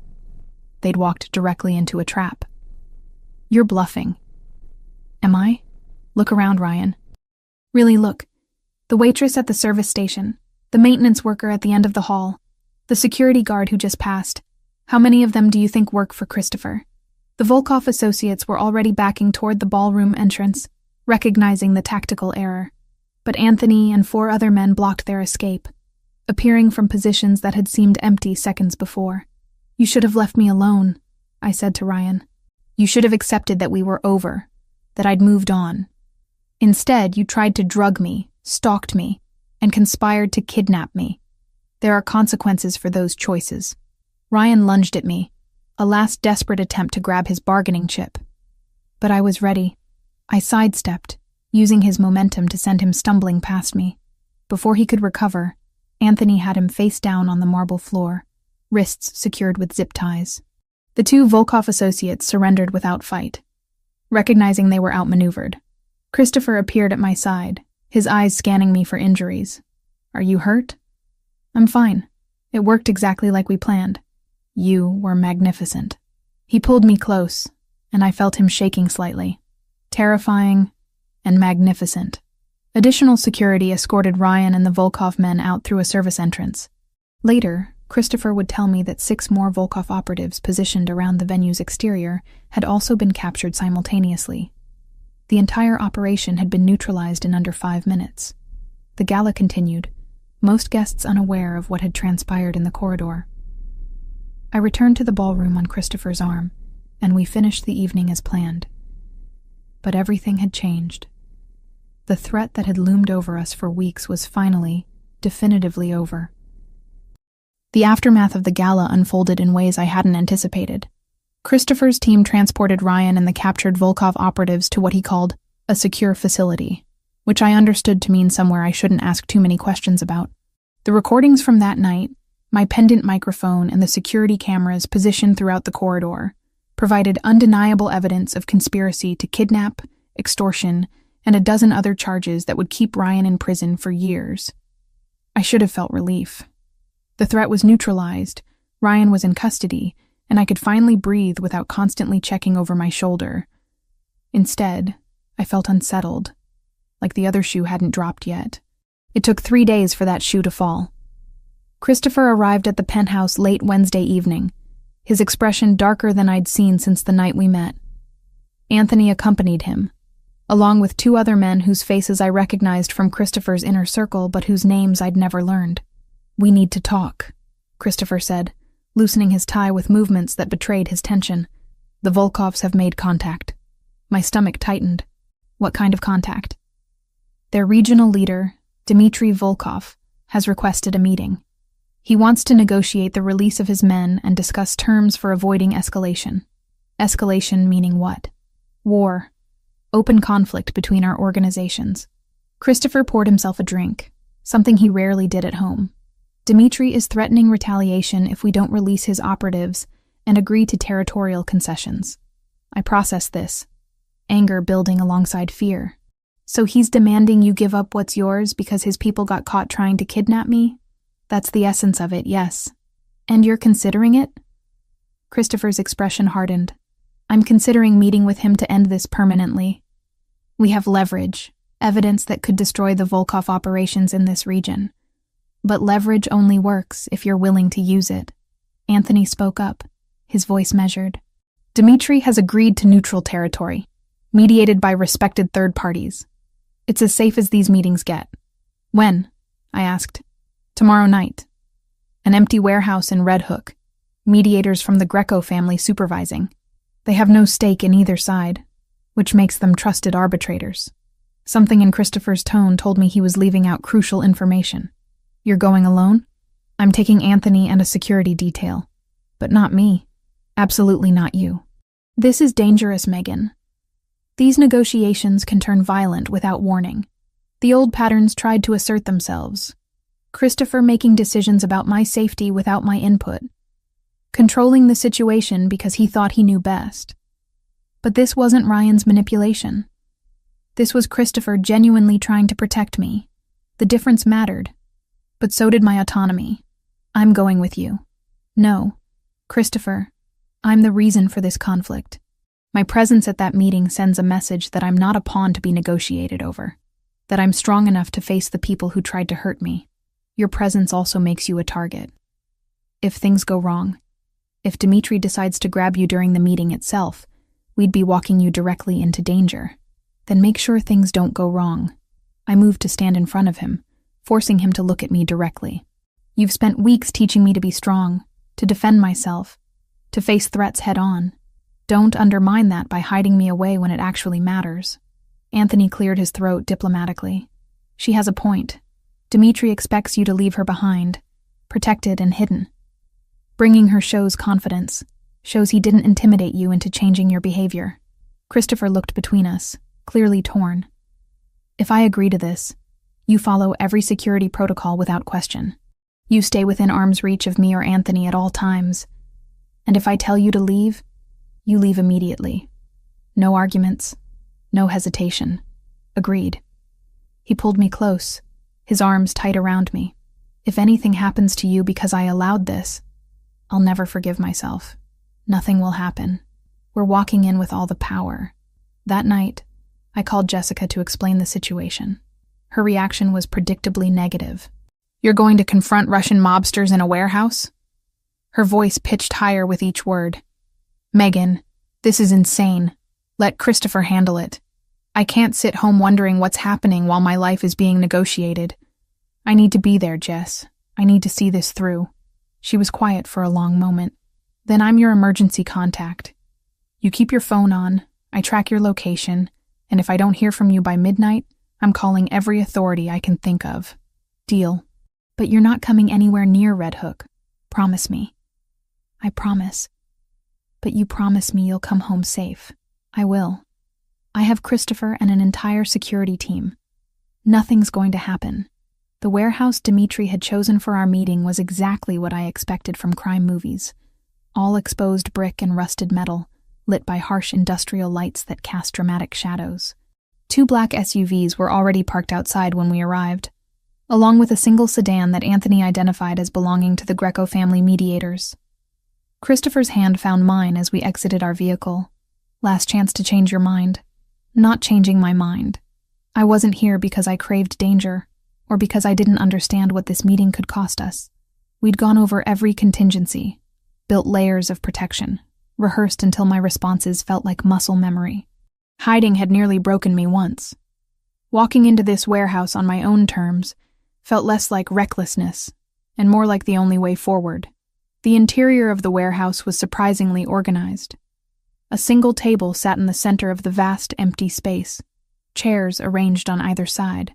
They'd walked directly into a trap. "You're bluffing." "Am I?" "Look around, Ryan." "Really, look. The waitress at the service station, the maintenance worker at the end of the hall, the security guard who just passed. How many of them do you think work for Christopher?" The Volkov associates were already backing toward the ballroom entrance, recognizing the tactical error. But Anthony and 4 other men blocked their escape, appearing from positions that had seemed empty seconds before. "You should have left me alone," I said to Ryan. "You should have accepted that we were over, that I'd moved on. Instead, you tried to drug me, stalked me, and conspired to kidnap me. There are consequences for those choices." Ryan lunged at me, a last desperate attempt to grab his bargaining chip. But I was ready. I sidestepped, using his momentum to send him stumbling past me. Before he could recover, Anthony had him face down on the marble floor, wrists secured with zip ties. The 2 Volkov associates surrendered without fight, recognizing they were outmaneuvered. Christopher appeared at my side, his eyes scanning me for injuries. "Are you hurt?" "I'm fine. It worked exactly like we planned." "You were magnificent." He pulled me close, and I felt him shaking slightly. Terrifying and magnificent. Additional security escorted Ryan and the Volkov men out through a service entrance. Later, Christopher would tell me that 6 more Volkov operatives positioned around the venue's exterior had also been captured simultaneously. The entire operation had been neutralized in under 5 minutes. The gala continued, most guests unaware of what had transpired in the corridor. I returned to the ballroom on Christopher's arm, and we finished the evening as planned. But everything had changed. The threat that had loomed over us for weeks was finally, definitively over. The aftermath of the gala unfolded in ways I hadn't anticipated. Christopher's team transported Ryan and the captured Volkov operatives to what he called a secure facility, which I understood to mean somewhere I shouldn't ask too many questions about. The recordings from that night, my pendant microphone, and the security cameras positioned throughout the corridor provided undeniable evidence of conspiracy to kidnap, extortion, and a dozen other charges that would keep Ryan in prison for years. I should have felt relief. The threat was neutralized, Ryan was in custody, and I could finally breathe without constantly checking over my shoulder. Instead, I felt unsettled, like the other shoe hadn't dropped yet. It took 3 days for that shoe to fall. Christopher arrived at the penthouse late Wednesday evening, his expression darker than I'd seen since the night we met. Anthony accompanied him, along with 2 other men whose faces I recognized from Christopher's inner circle but whose names I'd never learned. "We need to talk," Christopher said, loosening his tie with movements that betrayed his tension. "The Volkovs have made contact." My stomach tightened. What kind of contact? Their regional leader, Dmitry Volkov, has requested a meeting. He wants to negotiate the release of his men and discuss terms for avoiding escalation. Escalation meaning what? War. Open conflict between our organizations. Christopher poured himself a drink, something he rarely did at home. Dmitry is threatening retaliation if we don't release his operatives and agree to territorial concessions. I processed this, anger building alongside fear. So he's demanding you give up what's yours because his people got caught trying to kidnap me? That's the essence of it, yes. And you're considering it? Christopher's expression hardened. I'm considering meeting with him to end this permanently. We have leverage, evidence that could destroy the Volkov operations in this region. But leverage only works if you're willing to use it. Anthony spoke up, his voice measured. Dmitry has agreed to neutral territory, mediated by respected third parties. It's as safe as these meetings get. When? I asked. Tomorrow night. An empty warehouse in Red Hook. Mediators from the Greco family supervising. They have no stake in either side, which makes them trusted arbitrators. Something in Christopher's tone told me he was leaving out crucial information. You're going alone? I'm taking Anthony and a security detail. But not me. Absolutely not you. This is dangerous, Megan. These negotiations can turn violent without warning. The old patterns tried to assert themselves. Christopher making decisions about my safety without my input. Controlling the situation because he thought he knew best. But this wasn't Ryan's manipulation. This was Christopher genuinely trying to protect me. The difference mattered. But so did my autonomy. I'm going with you. No, Christopher, I'm the reason for this conflict. My presence at that meeting sends a message that I'm not a pawn to be negotiated over, that I'm strong enough to face the people who tried to hurt me. Your presence also makes you a target. If things go wrong, if Dmitry decides to grab you during the meeting itself, we'd be walking you directly into danger. Then make sure things don't go wrong. I moved to stand in front of him, forcing him to look at me directly. You've spent weeks teaching me to be strong, to defend myself, to face threats head-on. Don't undermine that by hiding me away when it actually matters. Anthony cleared his throat diplomatically. She has a point. Dmitry expects you to leave her behind, protected and hidden. Bringing her shows confidence, shows he didn't intimidate you into changing your behavior. Christopher looked between us, clearly torn. If I agree to this, you follow every security protocol without question. You stay within arm's reach of me or Anthony at all times. And if I tell you to leave, you leave immediately. No arguments, no hesitation. Agreed. He pulled me close, his arms tight around me. If anything happens to you because I allowed this, I'll never forgive myself. Nothing will happen. We're walking in with all the power. That night, I called Jessica to explain the situation. Her reaction was predictably negative. You're going to confront Russian mobsters in a warehouse? Her voice pitched higher with each word. Megan, this is insane. Let Christopher handle it. I can't sit home wondering what's happening while my life is being negotiated. I need to be there, Jess. I need to see this through. She was quiet for a long moment. Then I'm your emergency contact. You keep your phone on, I track your location, and if I don't hear from you by midnight, I'm calling every authority I can think of. Deal. But you're not coming anywhere near Red Hook. Promise me. I promise. But you promise me you'll come home safe. I will. I have Christopher and an entire security team. Nothing's going to happen. The warehouse Dmitry had chosen for our meeting was exactly what I expected from crime movies. All exposed brick and rusted metal, lit by harsh industrial lights that cast dramatic shadows. 2 black SUVs were already parked outside when we arrived, along with a single sedan that Anthony identified as belonging to the Greco family mediators. Christopher's hand found mine as we exited our vehicle. Last chance to change your mind. Not changing my mind. I wasn't here because I craved danger, or because I didn't understand what this meeting could cost us. We'd gone over every contingency, built layers of protection, rehearsed until my responses felt like muscle memory. Hiding had nearly broken me once. Walking into this warehouse on my own terms felt less like recklessness and more like the only way forward. The interior of the warehouse was surprisingly organized. A single table sat in the center of the vast, empty space, chairs arranged on either side.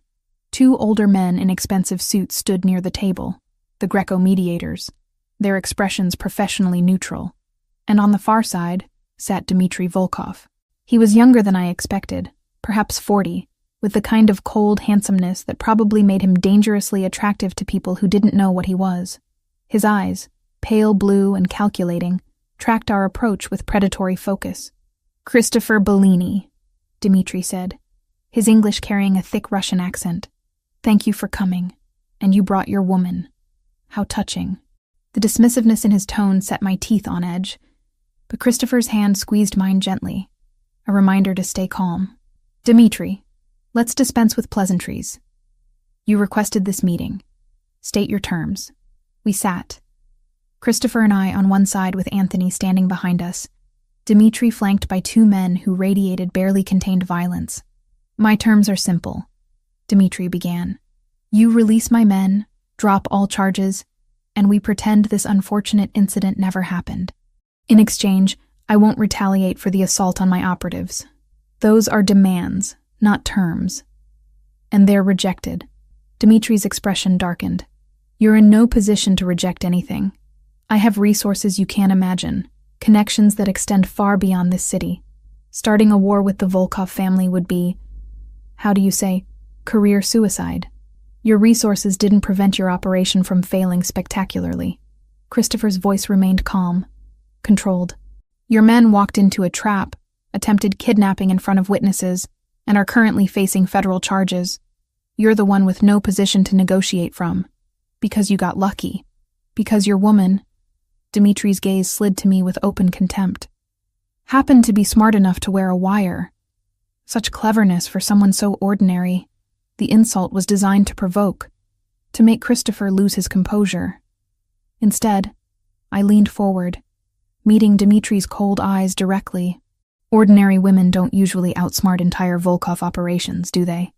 2 older men in expensive suits stood near the table, the Greco-mediators, their expressions professionally neutral. And on the far side sat Dmitry Volkov. He was younger than I expected, perhaps 40, with the kind of cold handsomeness that probably made him dangerously attractive to people who didn't know what he was. His eyes, pale blue and calculating, tracked our approach with predatory focus. "Christopher Bellini," Dmitry said, his English carrying a thick Russian accent. "Thank you for coming, and you brought your woman. How touching." The dismissiveness in his tone set my teeth on edge, but Christopher's hand squeezed mine gently, a reminder to stay calm. "Dmitry, let's dispense with pleasantries. You requested this meeting. State your terms." We sat, Christopher and I on one side with Anthony standing behind us, Dmitry flanked by 2 men who radiated barely contained violence. "My terms are simple," Dmitry began. "You release my men, drop all charges, and we pretend this unfortunate incident never happened. In exchange, I won't retaliate for the assault on my operatives. Those are demands, not terms. And they're rejected." Dmitry's expression darkened. "You're in no position to reject anything. I have resources you can't imagine, connections that extend far beyond this city. Starting a war with the Volkov family would be, how do you say, career suicide. Your resources didn't prevent your operation from failing spectacularly." Christopher's voice remained calm, controlled. "Your men walked into a trap, attempted kidnapping in front of witnesses, and are currently facing federal charges. You're the one with no position to negotiate from, because you got lucky, because your woman," Dmitry's gaze slid to me with open contempt, "happened to be smart enough to wear a wire. Such cleverness for someone so ordinary. The insult was designed to provoke, to make Christopher lose his composure. Instead, I leaned forward, meeting Dmitry's cold eyes directly. Ordinary women don't usually outsmart entire Volkov operations, do they?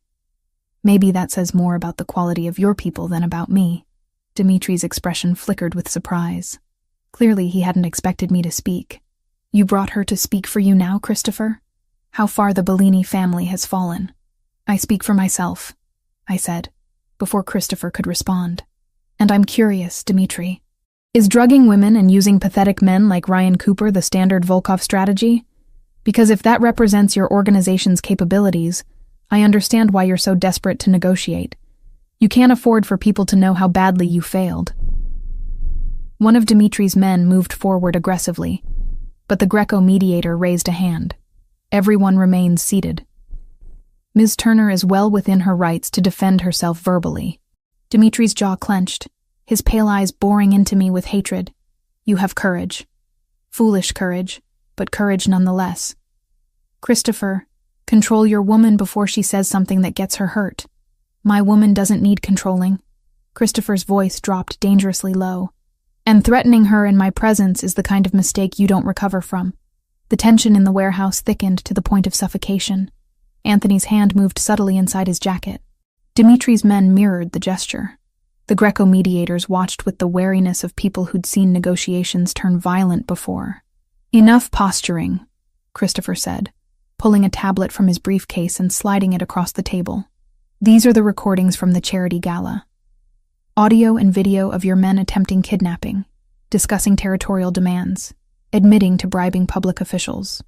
Maybe that says more about the quality of your people than about me." Dmitry's expression flickered with surprise. Clearly, he hadn't expected me to speak. "You brought her to speak for you now, Christopher? How far the Bellini family has fallen." "I speak for myself," I said, before Christopher could respond. "And I'm curious, Dmitry. Is drugging women and using pathetic men like Ryan Cooper the standard Volkov strategy? Because if that represents your organization's capabilities, I understand why you're so desperate to negotiate. You can't afford for people to know how badly you failed." One of Dmitry's men moved forward aggressively, but the Greco-mediator raised a hand. Everyone remained seated. "Ms. Turner is well within her rights to defend herself verbally." Dmitry's jaw clenched, his pale eyes boring into me with hatred. "You have courage. Foolish courage, but courage nonetheless. Christopher, control your woman before she says something that gets her hurt. My woman doesn't need controlling." Christopher's voice dropped dangerously low. "And threatening her in my presence is the kind of mistake you don't recover from." The tension in the warehouse thickened to the point of suffocation. Anthony's hand moved subtly inside his jacket. Dmitry's men mirrored the gesture. The Greco-mediators watched with the wariness of people who'd seen negotiations turn violent before. "Enough posturing," Christopher said, pulling a tablet from his briefcase and sliding it across the table. "These are the recordings from the charity gala. Audio and video of your men attempting kidnapping, discussing territorial demands, admitting to bribing public officials.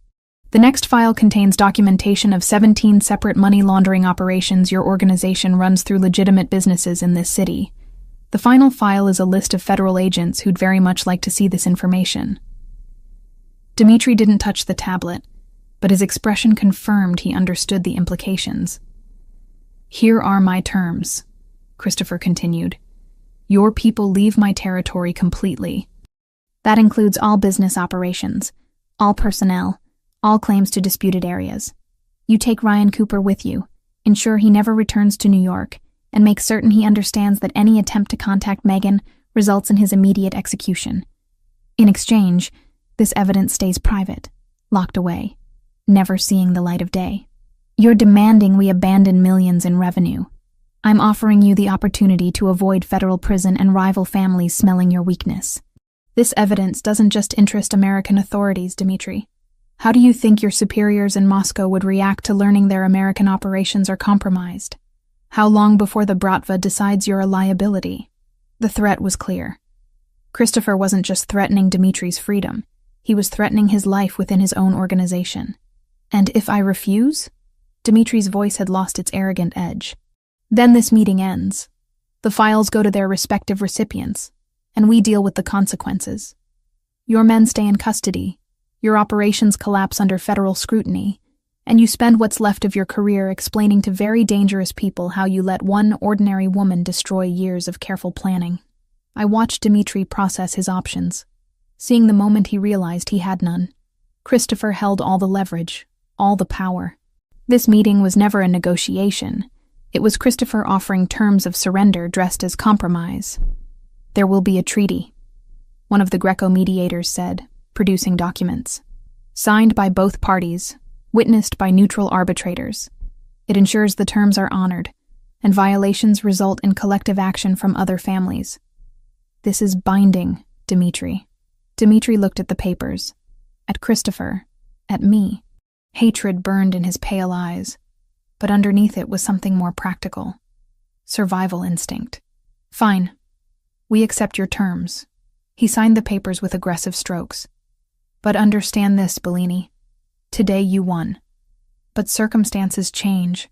The next file contains documentation of 17 separate money laundering operations your organization runs through legitimate businesses in this city. The final file is a list of federal agents who'd very much like to see this information." Dmitry didn't touch the tablet, but his expression confirmed he understood the implications. "Here are my terms," Christopher continued. "Your people leave my territory completely. That includes all business operations, all personnel, all claims to disputed areas. You take Ryan Cooper with you, ensure he never returns to New York, and make certain he understands that any attempt to contact Megan results in his immediate execution. In exchange, this evidence stays private, locked away. never seeing the light of day. You're demanding we abandon millions in revenue. I'm offering you the opportunity to avoid federal prison and rival families smelling your weakness. This evidence doesn't just interest American authorities, Dmitry. How do you think your superiors in Moscow would react to learning their American operations are compromised? How long before the Bratva decides you're a liability? The threat was clear. Christopher wasn't just threatening Dmitry's freedom, he was threatening his life within his own organization. And if I refuse? Dmitry's voice had lost its arrogant edge. Then this meeting ends. The files go to their respective recipients, and we deal with the consequences. Your men stay in custody, your operations collapse under federal scrutiny, and you spend what's left of your career explaining to very dangerous people how you let one ordinary woman destroy years of careful planning. I watched Dmitry process his options, seeing the moment he realized he had none. Christopher held all the leverage, all the power. This meeting was never a negotiation. It was Christopher offering terms of surrender dressed as compromise. There will be a treaty, one of the Greco mediators said, producing documents. Signed by both parties, witnessed by neutral arbitrators. It ensures the terms are honored, and violations result in collective action from other families. This is binding, Dmitry. Dmitry looked at the papers, at Christopher, at me. Hatred burned in his pale eyes, but underneath it was something more practical. Survival instinct. Fine. We accept your terms. He signed the papers with aggressive strokes. But understand this, Bellini. Today you won. But circumstances change.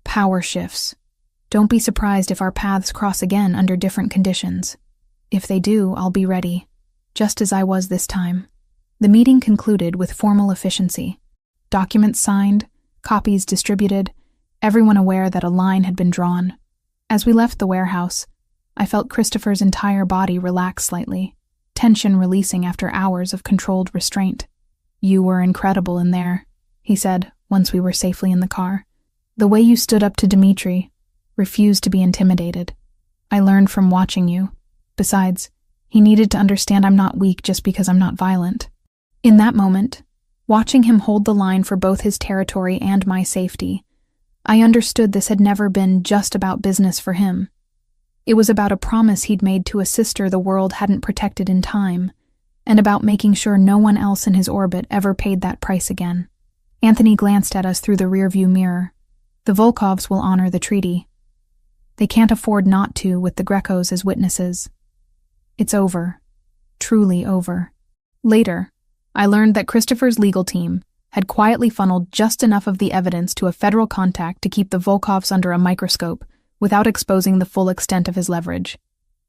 Power shifts. Don't be surprised if our paths cross again under different conditions. If they do, I'll be ready, just as I was this time. The meeting concluded with formal efficiency. Documents signed, copies distributed, everyone aware that a line had been drawn. As we left the warehouse, I felt Christopher's entire body relax slightly, tension releasing after hours of controlled restraint. You were incredible in there, he said, once we were safely in the car. The way you stood up to Dmitry, refused to be intimidated. I learned from watching you. Besides, he needed to understand I'm not weak just because I'm not violent. In that moment, watching him hold the line for both his territory and my safety, I understood this had never been just about business for him. It was about a promise he'd made to a sister the world hadn't protected in time, and about making sure no one else in his orbit ever paid that price again. Anthony glanced at us through the rearview mirror. The Volkovs will honor the treaty. They can't afford not to with the Grecos as witnesses. It's over. Truly over. Later, I learned that Christopher's legal team had quietly funneled just enough of the evidence to a federal contact to keep the Volkovs under a microscope without exposing the full extent of his leverage.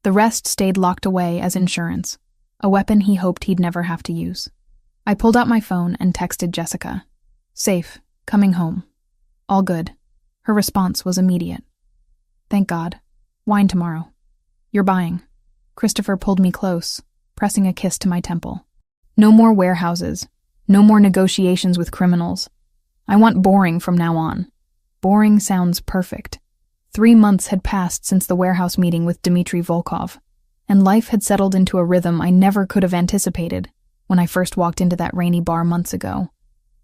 The rest stayed locked away as insurance, a weapon he hoped he'd never have to use. I pulled out my phone and texted Jessica. Safe, coming home. All good. Her response was immediate. Thank God. Wine tomorrow. You're buying. Christopher pulled me close, pressing a kiss to my temple. No more warehouses. No more negotiations with criminals. I want boring from now on. Boring sounds perfect. 3 months had passed since the warehouse meeting with Dmitry Volkov, and life had settled into a rhythm I never could have anticipated when I first walked into that rainy bar months ago.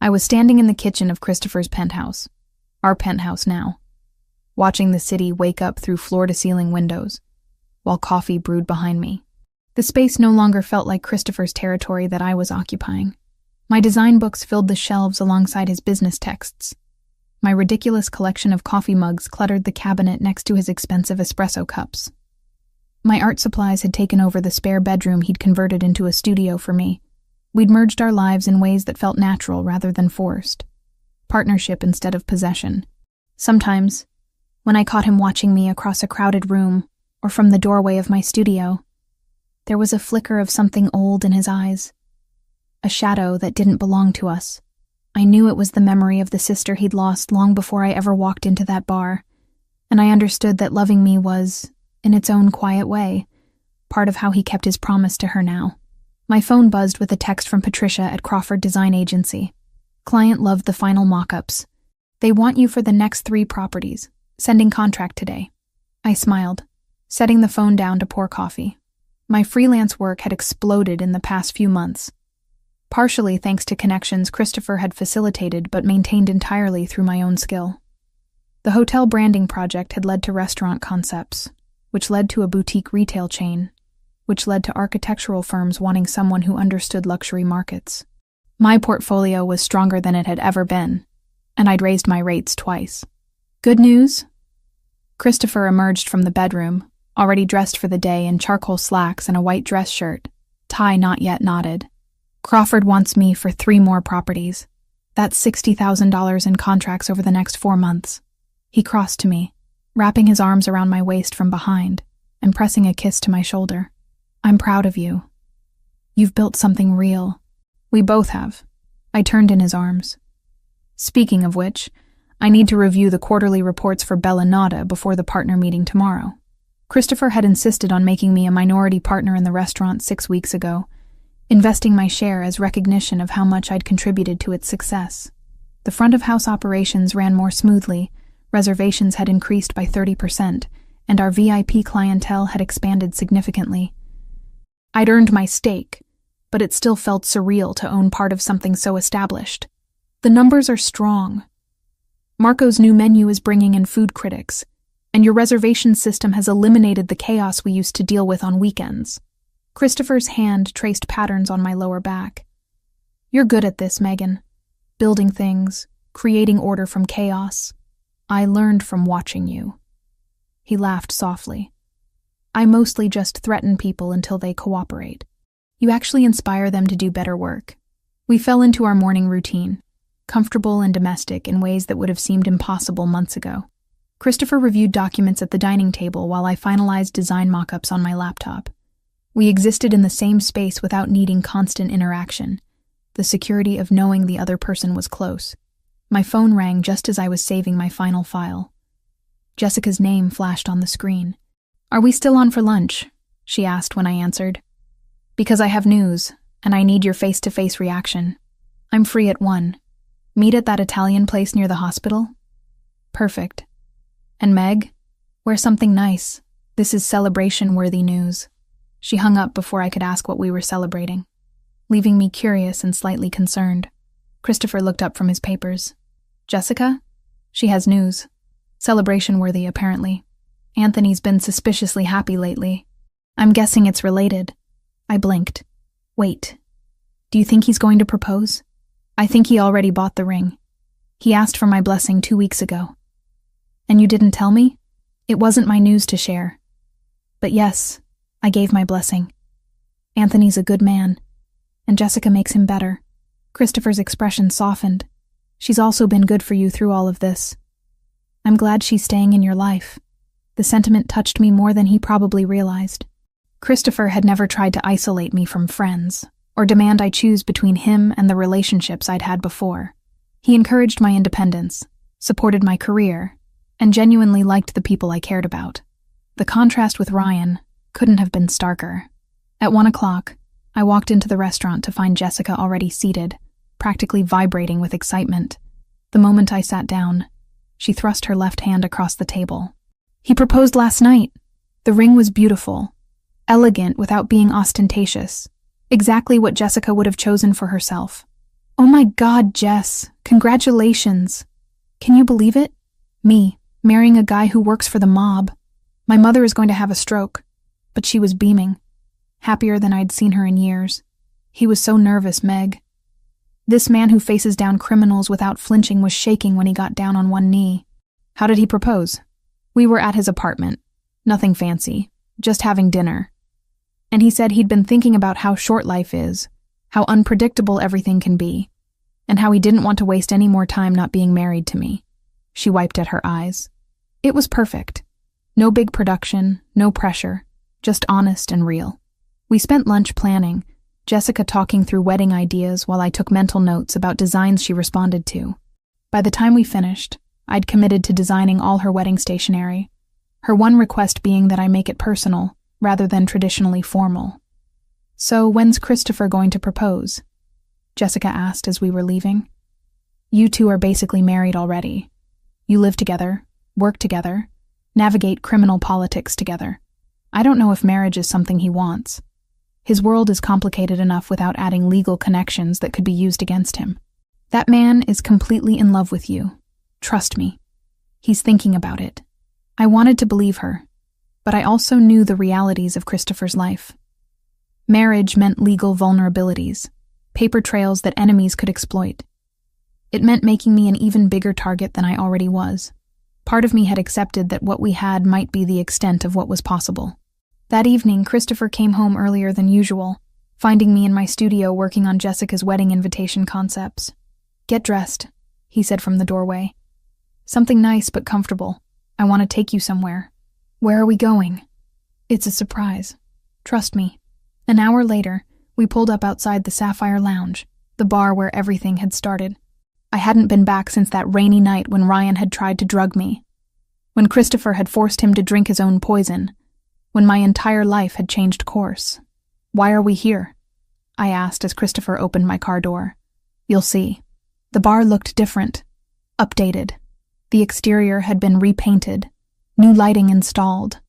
I was standing in the kitchen of Christopher's penthouse, our penthouse now, watching the city wake up through floor-to-ceiling windows, while coffee brewed behind me. The space no longer felt like Christopher's territory that I was occupying. My design books filled the shelves alongside his business texts. My ridiculous collection of coffee mugs cluttered the cabinet next to his expensive espresso cups. My art supplies had taken over the spare bedroom he'd converted into a studio for me. We'd merged our lives in ways that felt natural rather than forced. Partnership instead of possession. Sometimes, when I caught him watching me across a crowded room or from the doorway of my studio, there was a flicker of something old in his eyes. A shadow that didn't belong to us. I knew it was the memory of the sister he'd lost long before I ever walked into that bar, and I understood that loving me was, in its own quiet way, part of how he kept his promise to her now. My phone buzzed with a text from Patricia at Crawford Design Agency. Client loved the final mock-ups. They want you for the next 3 properties. Sending contract today. I smiled, setting the phone down to pour coffee. My freelance work had exploded in the past few months. partially thanks to connections Christopher had facilitated but maintained entirely through my own skill. The hotel branding project had led to restaurant concepts, which led to a boutique retail chain, which led to architectural firms wanting someone who understood luxury markets. My portfolio was stronger than it had ever been, and I'd raised my rates twice. Good news? Christopher emerged from the bedroom, already dressed for the day in charcoal slacks and a white dress shirt, tie not yet knotted. Crawford wants me for 3 more properties. That's $60,000 in contracts over the next 4 months. He crossed to me, wrapping his arms around my waist from behind and pressing a kiss to my shoulder. I'm proud of you. You've built something real. We both have. I turned in his arms. Speaking of which, I need to review the quarterly reports for Bellanata before the partner meeting tomorrow. Christopher had insisted on making me a minority partner in the restaurant 6 weeks ago, investing my share as recognition of how much I'd contributed to its success. The front-of-house operations ran more smoothly, reservations had increased by 30%, and our VIP clientele had expanded significantly. I'd earned my stake, but it still felt surreal to own part of something so established. The numbers are strong. Marco's new menu is bringing in food critics, and your reservation system has eliminated the chaos we used to deal with on weekends. Christopher's hand traced patterns on my lower back. You're good at this, Megan. Building things, creating order from chaos. I learned from watching you. He laughed softly. I mostly just threaten people until they cooperate. You actually inspire them to do better work. We fell into our morning routine, comfortable and domestic in ways that would have seemed impossible months ago. Christopher reviewed documents at the dining table while I finalized design mock-ups on my laptop. We existed in the same space without needing constant interaction, the security of knowing the other person was close. My phone rang just as I was saving my final file. Jessica's name flashed on the screen. Are we still on for lunch? She asked when I answered. Because I have news, and I need your face-to-face reaction. I'm free at 1. Meet at that Italian place near the hospital? Perfect. And Meg? Wear something nice. This is celebration-worthy news. She hung up before I could ask what we were celebrating, leaving me curious and slightly concerned. Christopher looked up from his papers. Jessica? She has news. Celebration-worthy, apparently. Anthony's been suspiciously happy lately. I'm guessing it's related. I blinked. Wait. Do you think he's going to propose? I think he already bought the ring. He asked for my blessing 2 weeks ago. And you didn't tell me? It wasn't my news to share. But yes, I gave my blessing. Anthony's a good man, and Jessica makes him better. Christopher's expression softened. She's also been good for you through all of this. I'm glad she's staying in your life. The sentiment touched me more than he probably realized. Christopher had never tried to isolate me from friends, or demand I choose between him and the relationships I'd had before. He encouraged my independence, supported my career, and genuinely liked the people I cared about. The contrast with Ryan couldn't have been starker. At 1 o'clock, I walked into the restaurant to find Jessica already seated, practically vibrating with excitement. The moment I sat down, she thrust her left hand across the table. He proposed last night. The ring was beautiful, elegant without being ostentatious, exactly what Jessica would have chosen for herself. Oh my God, Jess, congratulations. Can you believe it? Me, marrying a guy who works for the mob. My mother is going to have a stroke, but she was beaming, happier than I'd seen her in years. He was so nervous, Meg. This man who faces down criminals without flinching was shaking when he got down on one knee. How did he propose? We were at his apartment. Nothing fancy, just having dinner. And he said he'd been thinking about how short life is, how unpredictable everything can be, and how he didn't want to waste any more time not being married to me. She wiped at her eyes. It was perfect. No big production, no pressure, just honest and real. We spent lunch planning, Jessica talking through wedding ideas while I took mental notes about designs she responded to. By the time we finished, I'd committed to designing all her wedding stationery, her one request being that I make it personal, rather than traditionally formal. So when's Christopher going to propose? Jessica asked as we were leaving. You two are basically married already. You live together, work together, navigate criminal politics together. I don't know if marriage is something he wants. His world is complicated enough without adding legal connections that could be used against him. That man is completely in love with you. Trust me. He's thinking about it. I wanted to believe her, but I also knew the realities of Christopher's life. Marriage meant legal vulnerabilities, paper trails that enemies could exploit. It meant making me an even bigger target than I already was. Part of me had accepted that what we had might be the extent of what was possible. That evening, Christopher came home earlier than usual, finding me in my studio working on Jessica's wedding invitation concepts. "Get dressed," he said from the doorway. "Something nice but comfortable. I want to take you somewhere." "Where are we going?" "It's a surprise. Trust me." An hour later, we pulled up outside the Sapphire Lounge, the bar where everything had started. I hadn't been back since that rainy night when Ryan had tried to drug me, when Christopher had forced him to drink his own poison, when my entire life had changed course. "Why are we here?" I asked as Christopher opened my car door. "You'll see." The bar looked different, updated. The exterior had been repainted, new lighting installed.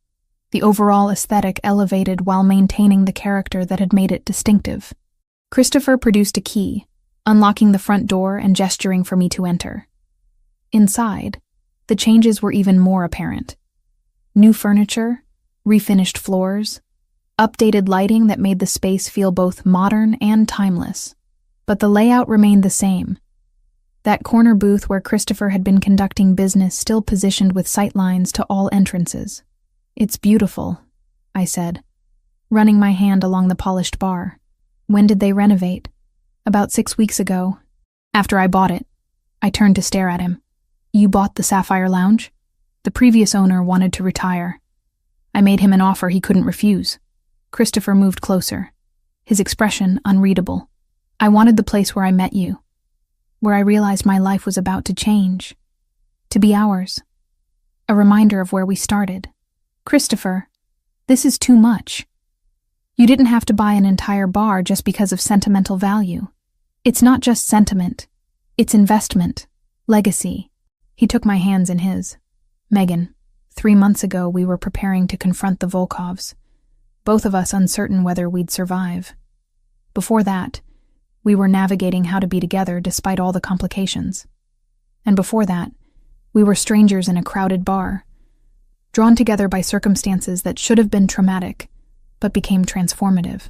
The overall aesthetic elevated while maintaining the character that had made it distinctive. Christopher produced a key, unlocking the front door and gesturing for me to enter. Inside, the changes were even more apparent. New furniture, refinished floors, updated lighting that made the space feel both modern and timeless. But the layout remained the same. That corner booth where Christopher had been conducting business still positioned with sightlines to all entrances. "It's beautiful," I said, running my hand along the polished bar. "When did they renovate?" "About 6 weeks ago. After I bought it." I turned to stare at him. "You bought the Sapphire Lounge?" "The previous owner wanted to retire. I made him an offer he couldn't refuse." Christopher moved closer, his expression unreadable. "I wanted the place where I met you, where I realized my life was about to change, to be ours. A reminder of where we started." "Christopher, this is too much. You didn't have to buy an entire bar just because of sentimental value. It's not just sentiment. It's investment, legacy." He took my hands in his. "Megan, 3 months ago we were preparing to confront the Volkovs, both of us uncertain whether we'd survive. Before that, we were navigating how to be together despite all the complications. And before that, we were strangers in a crowded bar, drawn together by circumstances that should have been traumatic, but became transformative."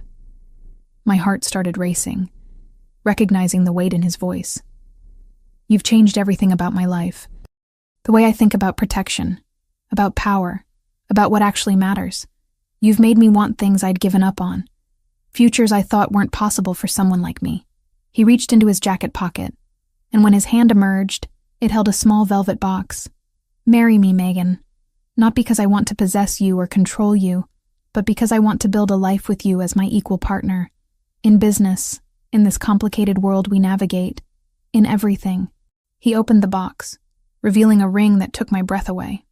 My heart started racing, recognizing the weight in his voice. "You've changed everything about my life. The way I think about protection, about power, about what actually matters. You've made me want things I'd given up on, futures I thought weren't possible for someone like me." He reached into his jacket pocket, and when his hand emerged, it held a small velvet box. "Marry me, Megan. Not because I want to possess you or control you, but because I want to build a life with you as my equal partner. In business, in this complicated world we navigate, in everything." He opened the box, revealing a ring that took my breath away.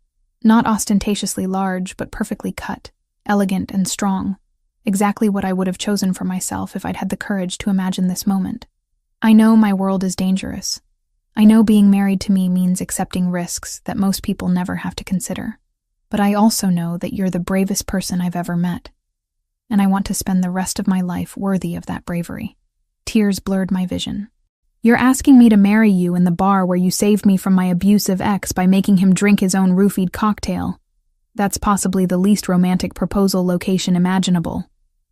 Not ostentatiously large, but perfectly cut, elegant and strong. Exactly what I would have chosen for myself if I'd had the courage to imagine this moment. I know my world is dangerous. I know being married to me means accepting risks that most people never have to consider. But I also know that you're the bravest person I've ever met, and I want to spend the rest of my life worthy of that bravery. Tears blurred my vision. "You're asking me to marry you in the bar where you saved me from my abusive ex by making him drink his own roofied cocktail. That's possibly the least romantic proposal location imaginable.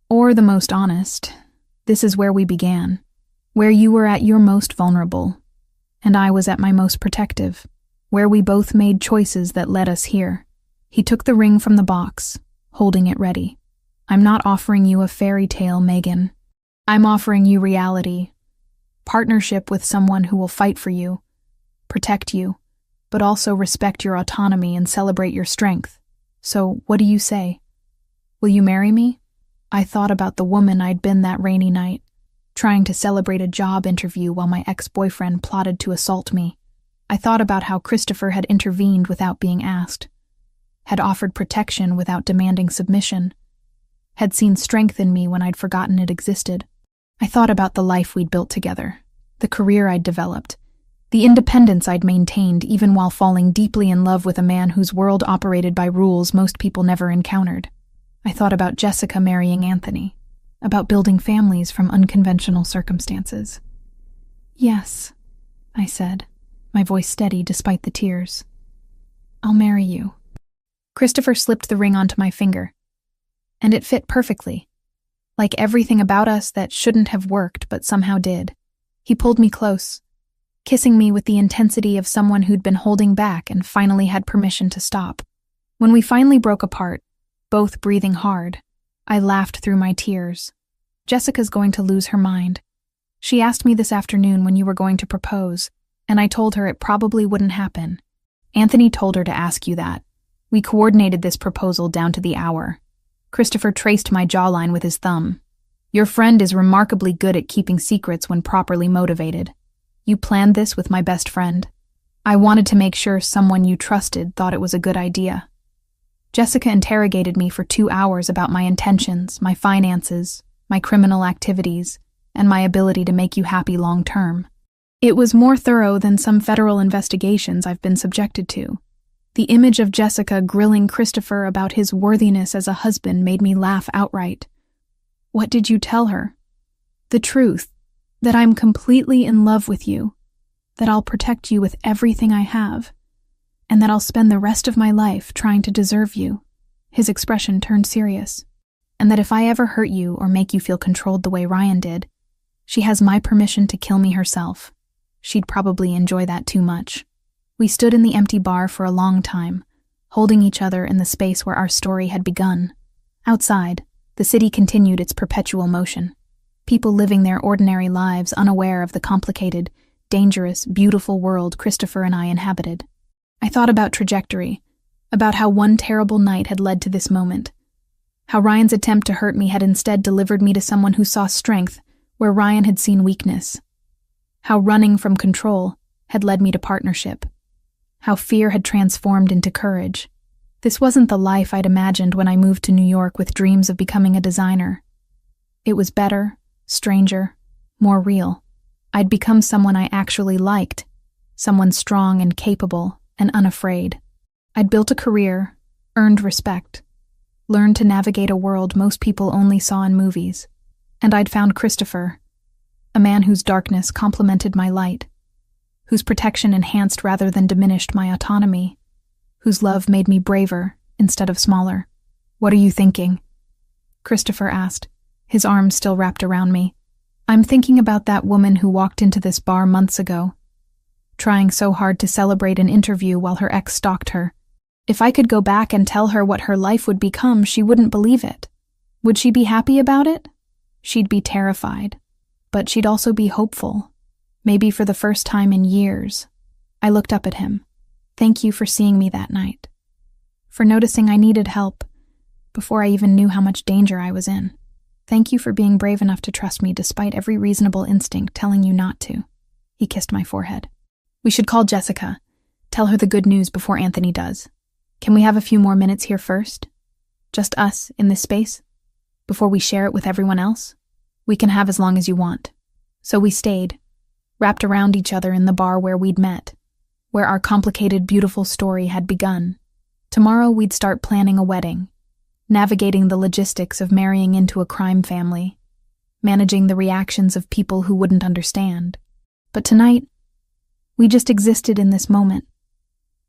Or the most honest. This is where we began, where you were at your most vulnerable, and I was at my most protective, where we both made choices that led us here." He took the ring from the box, holding it ready. "I'm not offering you a fairy tale, Megan. I'm offering you reality. Partnership with someone who will fight for you, protect you, but also respect your autonomy and celebrate your strength. So, what do you say? Will you marry me?" I thought about the woman I'd been that rainy night, trying to celebrate a job interview while my ex-boyfriend plotted to assault me. I thought about how Christopher had intervened without being asked, had offered protection without demanding submission, had seen strength in me when I'd forgotten it existed. I thought about the life we'd built together, the career I'd developed, the independence I'd maintained even while falling deeply in love with a man whose world operated by rules most people never encountered. I thought about Jessica marrying Anthony, about building families from unconventional circumstances. "Yes," I said, my voice steady despite the tears. "I'll marry you." Christopher slipped the ring onto my finger, and it fit perfectly, like everything about us that shouldn't have worked but somehow did. He pulled me close, kissing me with the intensity of someone who'd been holding back and finally had permission to stop. When we finally broke apart, both breathing hard, I laughed through my tears. "Jessica's going to lose her mind. She asked me this afternoon when you were going to propose, and I told her it probably wouldn't happen. Anthony told her to ask you that. We coordinated this proposal down to the hour." Christopher traced my jawline with his thumb. "Your friend is remarkably good at keeping secrets when properly motivated. You planned this with my best friend. I wanted to make sure someone you trusted thought it was a good idea." Jessica interrogated me for 2 hours about my intentions, my finances, my criminal activities, and my ability to make you happy long term. It was more thorough than some federal investigations I've been subjected to. The image of Jessica grilling Christopher about his worthiness as a husband made me laugh outright. "What did you tell her?" "The truth, that I'm completely in love with you, that I'll protect you with everything I have, and that I'll spend the rest of my life trying to deserve you." His expression turned serious. "And that if I ever hurt you or make you feel controlled the way Ryan did, she has my permission to kill me herself. She'd probably enjoy that too much." We stood in the empty bar for a long time, holding each other in the space where our story had begun. Outside, the city continued its perpetual motion. People living their ordinary lives unaware of the complicated, dangerous, beautiful world Christopher and I inhabited. I thought about trajectory, about how one terrible night had led to this moment. How Ryan's attempt to hurt me had instead delivered me to someone who saw strength where Ryan had seen weakness. How running from control had led me to partnership. How fear had transformed into courage. This wasn't the life I'd imagined when I moved to New York with dreams of becoming a designer. It was better, stranger, more real. I'd become someone I actually liked, someone strong and capable and unafraid. I'd built a career, earned respect, learned to navigate a world most people only saw in movies. And I'd found Christopher, a man whose darkness complemented my light, whose protection enhanced rather than diminished my autonomy, whose love made me braver instead of smaller. "What are you thinking?" Christopher asked, his arms still wrapped around me. "I'm thinking about that woman who walked into this bar months ago, trying so hard to celebrate an interview while her ex stalked her. If I could go back and tell her what her life would become, she wouldn't believe it. Would she be happy about it? She'd be terrified, but she'd also be hopeful. Maybe for the first time in years." I looked up at him. "Thank you for seeing me that night. For noticing I needed help before I even knew how much danger I was in. Thank you for being brave enough to trust me despite every reasonable instinct telling you not to." He kissed my forehead. "We should call Jessica. Tell her the good news before Anthony does. Can we have a few more minutes here first? Just us in this space? Before we share it with everyone else? We can have as long as you want." So we stayed, wrapped around each other in the bar where we'd met, where our complicated, beautiful story had begun. Tomorrow we'd start planning a wedding, navigating the logistics of marrying into a crime family, managing the reactions of people who wouldn't understand. But tonight, we just existed in this moment.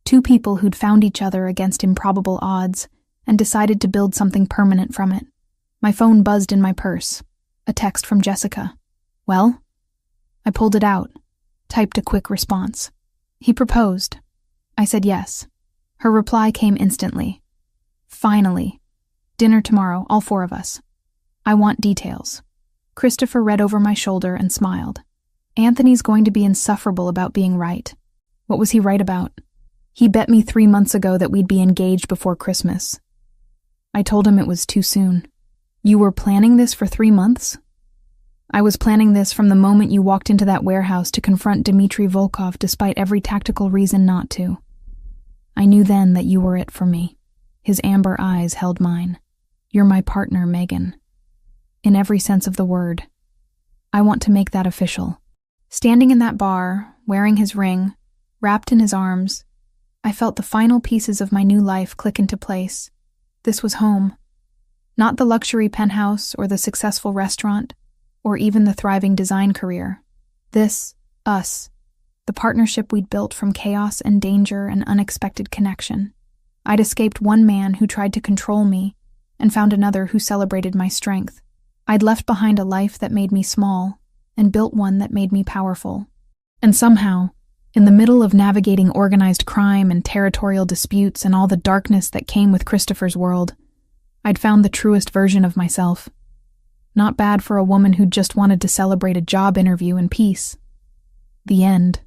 Two people who'd found each other against improbable odds and decided to build something permanent from it. My phone buzzed in my purse. A text from Jessica. "Well?" I pulled it out, typed a quick response. "He proposed." I said yes. Her reply came instantly. "Finally. Dinner tomorrow, all 4 of us. I want details." Christopher read over my shoulder and smiled. "Anthony's going to be insufferable about being right." What was he right about? He bet me 3 months ago that we'd be engaged before Christmas. I told him it was too soon. "You were planning this for 3 months?" "I was planning this from the moment you walked into that warehouse to confront Dmitry Volkov despite every tactical reason not to. I knew then that you were it for me." His amber eyes held mine. "You're my partner, Megan. In every sense of the word. I want to make that official." Standing in that bar, wearing his ring, wrapped in his arms, I felt the final pieces of my new life click into place. This was home. Not the luxury penthouse or the successful restaurant, or even the thriving design career. This, us, the partnership we'd built from chaos and danger and unexpected connection. I'd escaped one man who tried to control me and found another who celebrated my strength. I'd left behind a life that made me small and built one that made me powerful. And somehow, in the middle of navigating organized crime and territorial disputes and all the darkness that came with Christopher's world, I'd found the truest version of myself. Not bad for a woman who'd just wanted to celebrate a job interview in peace. The end.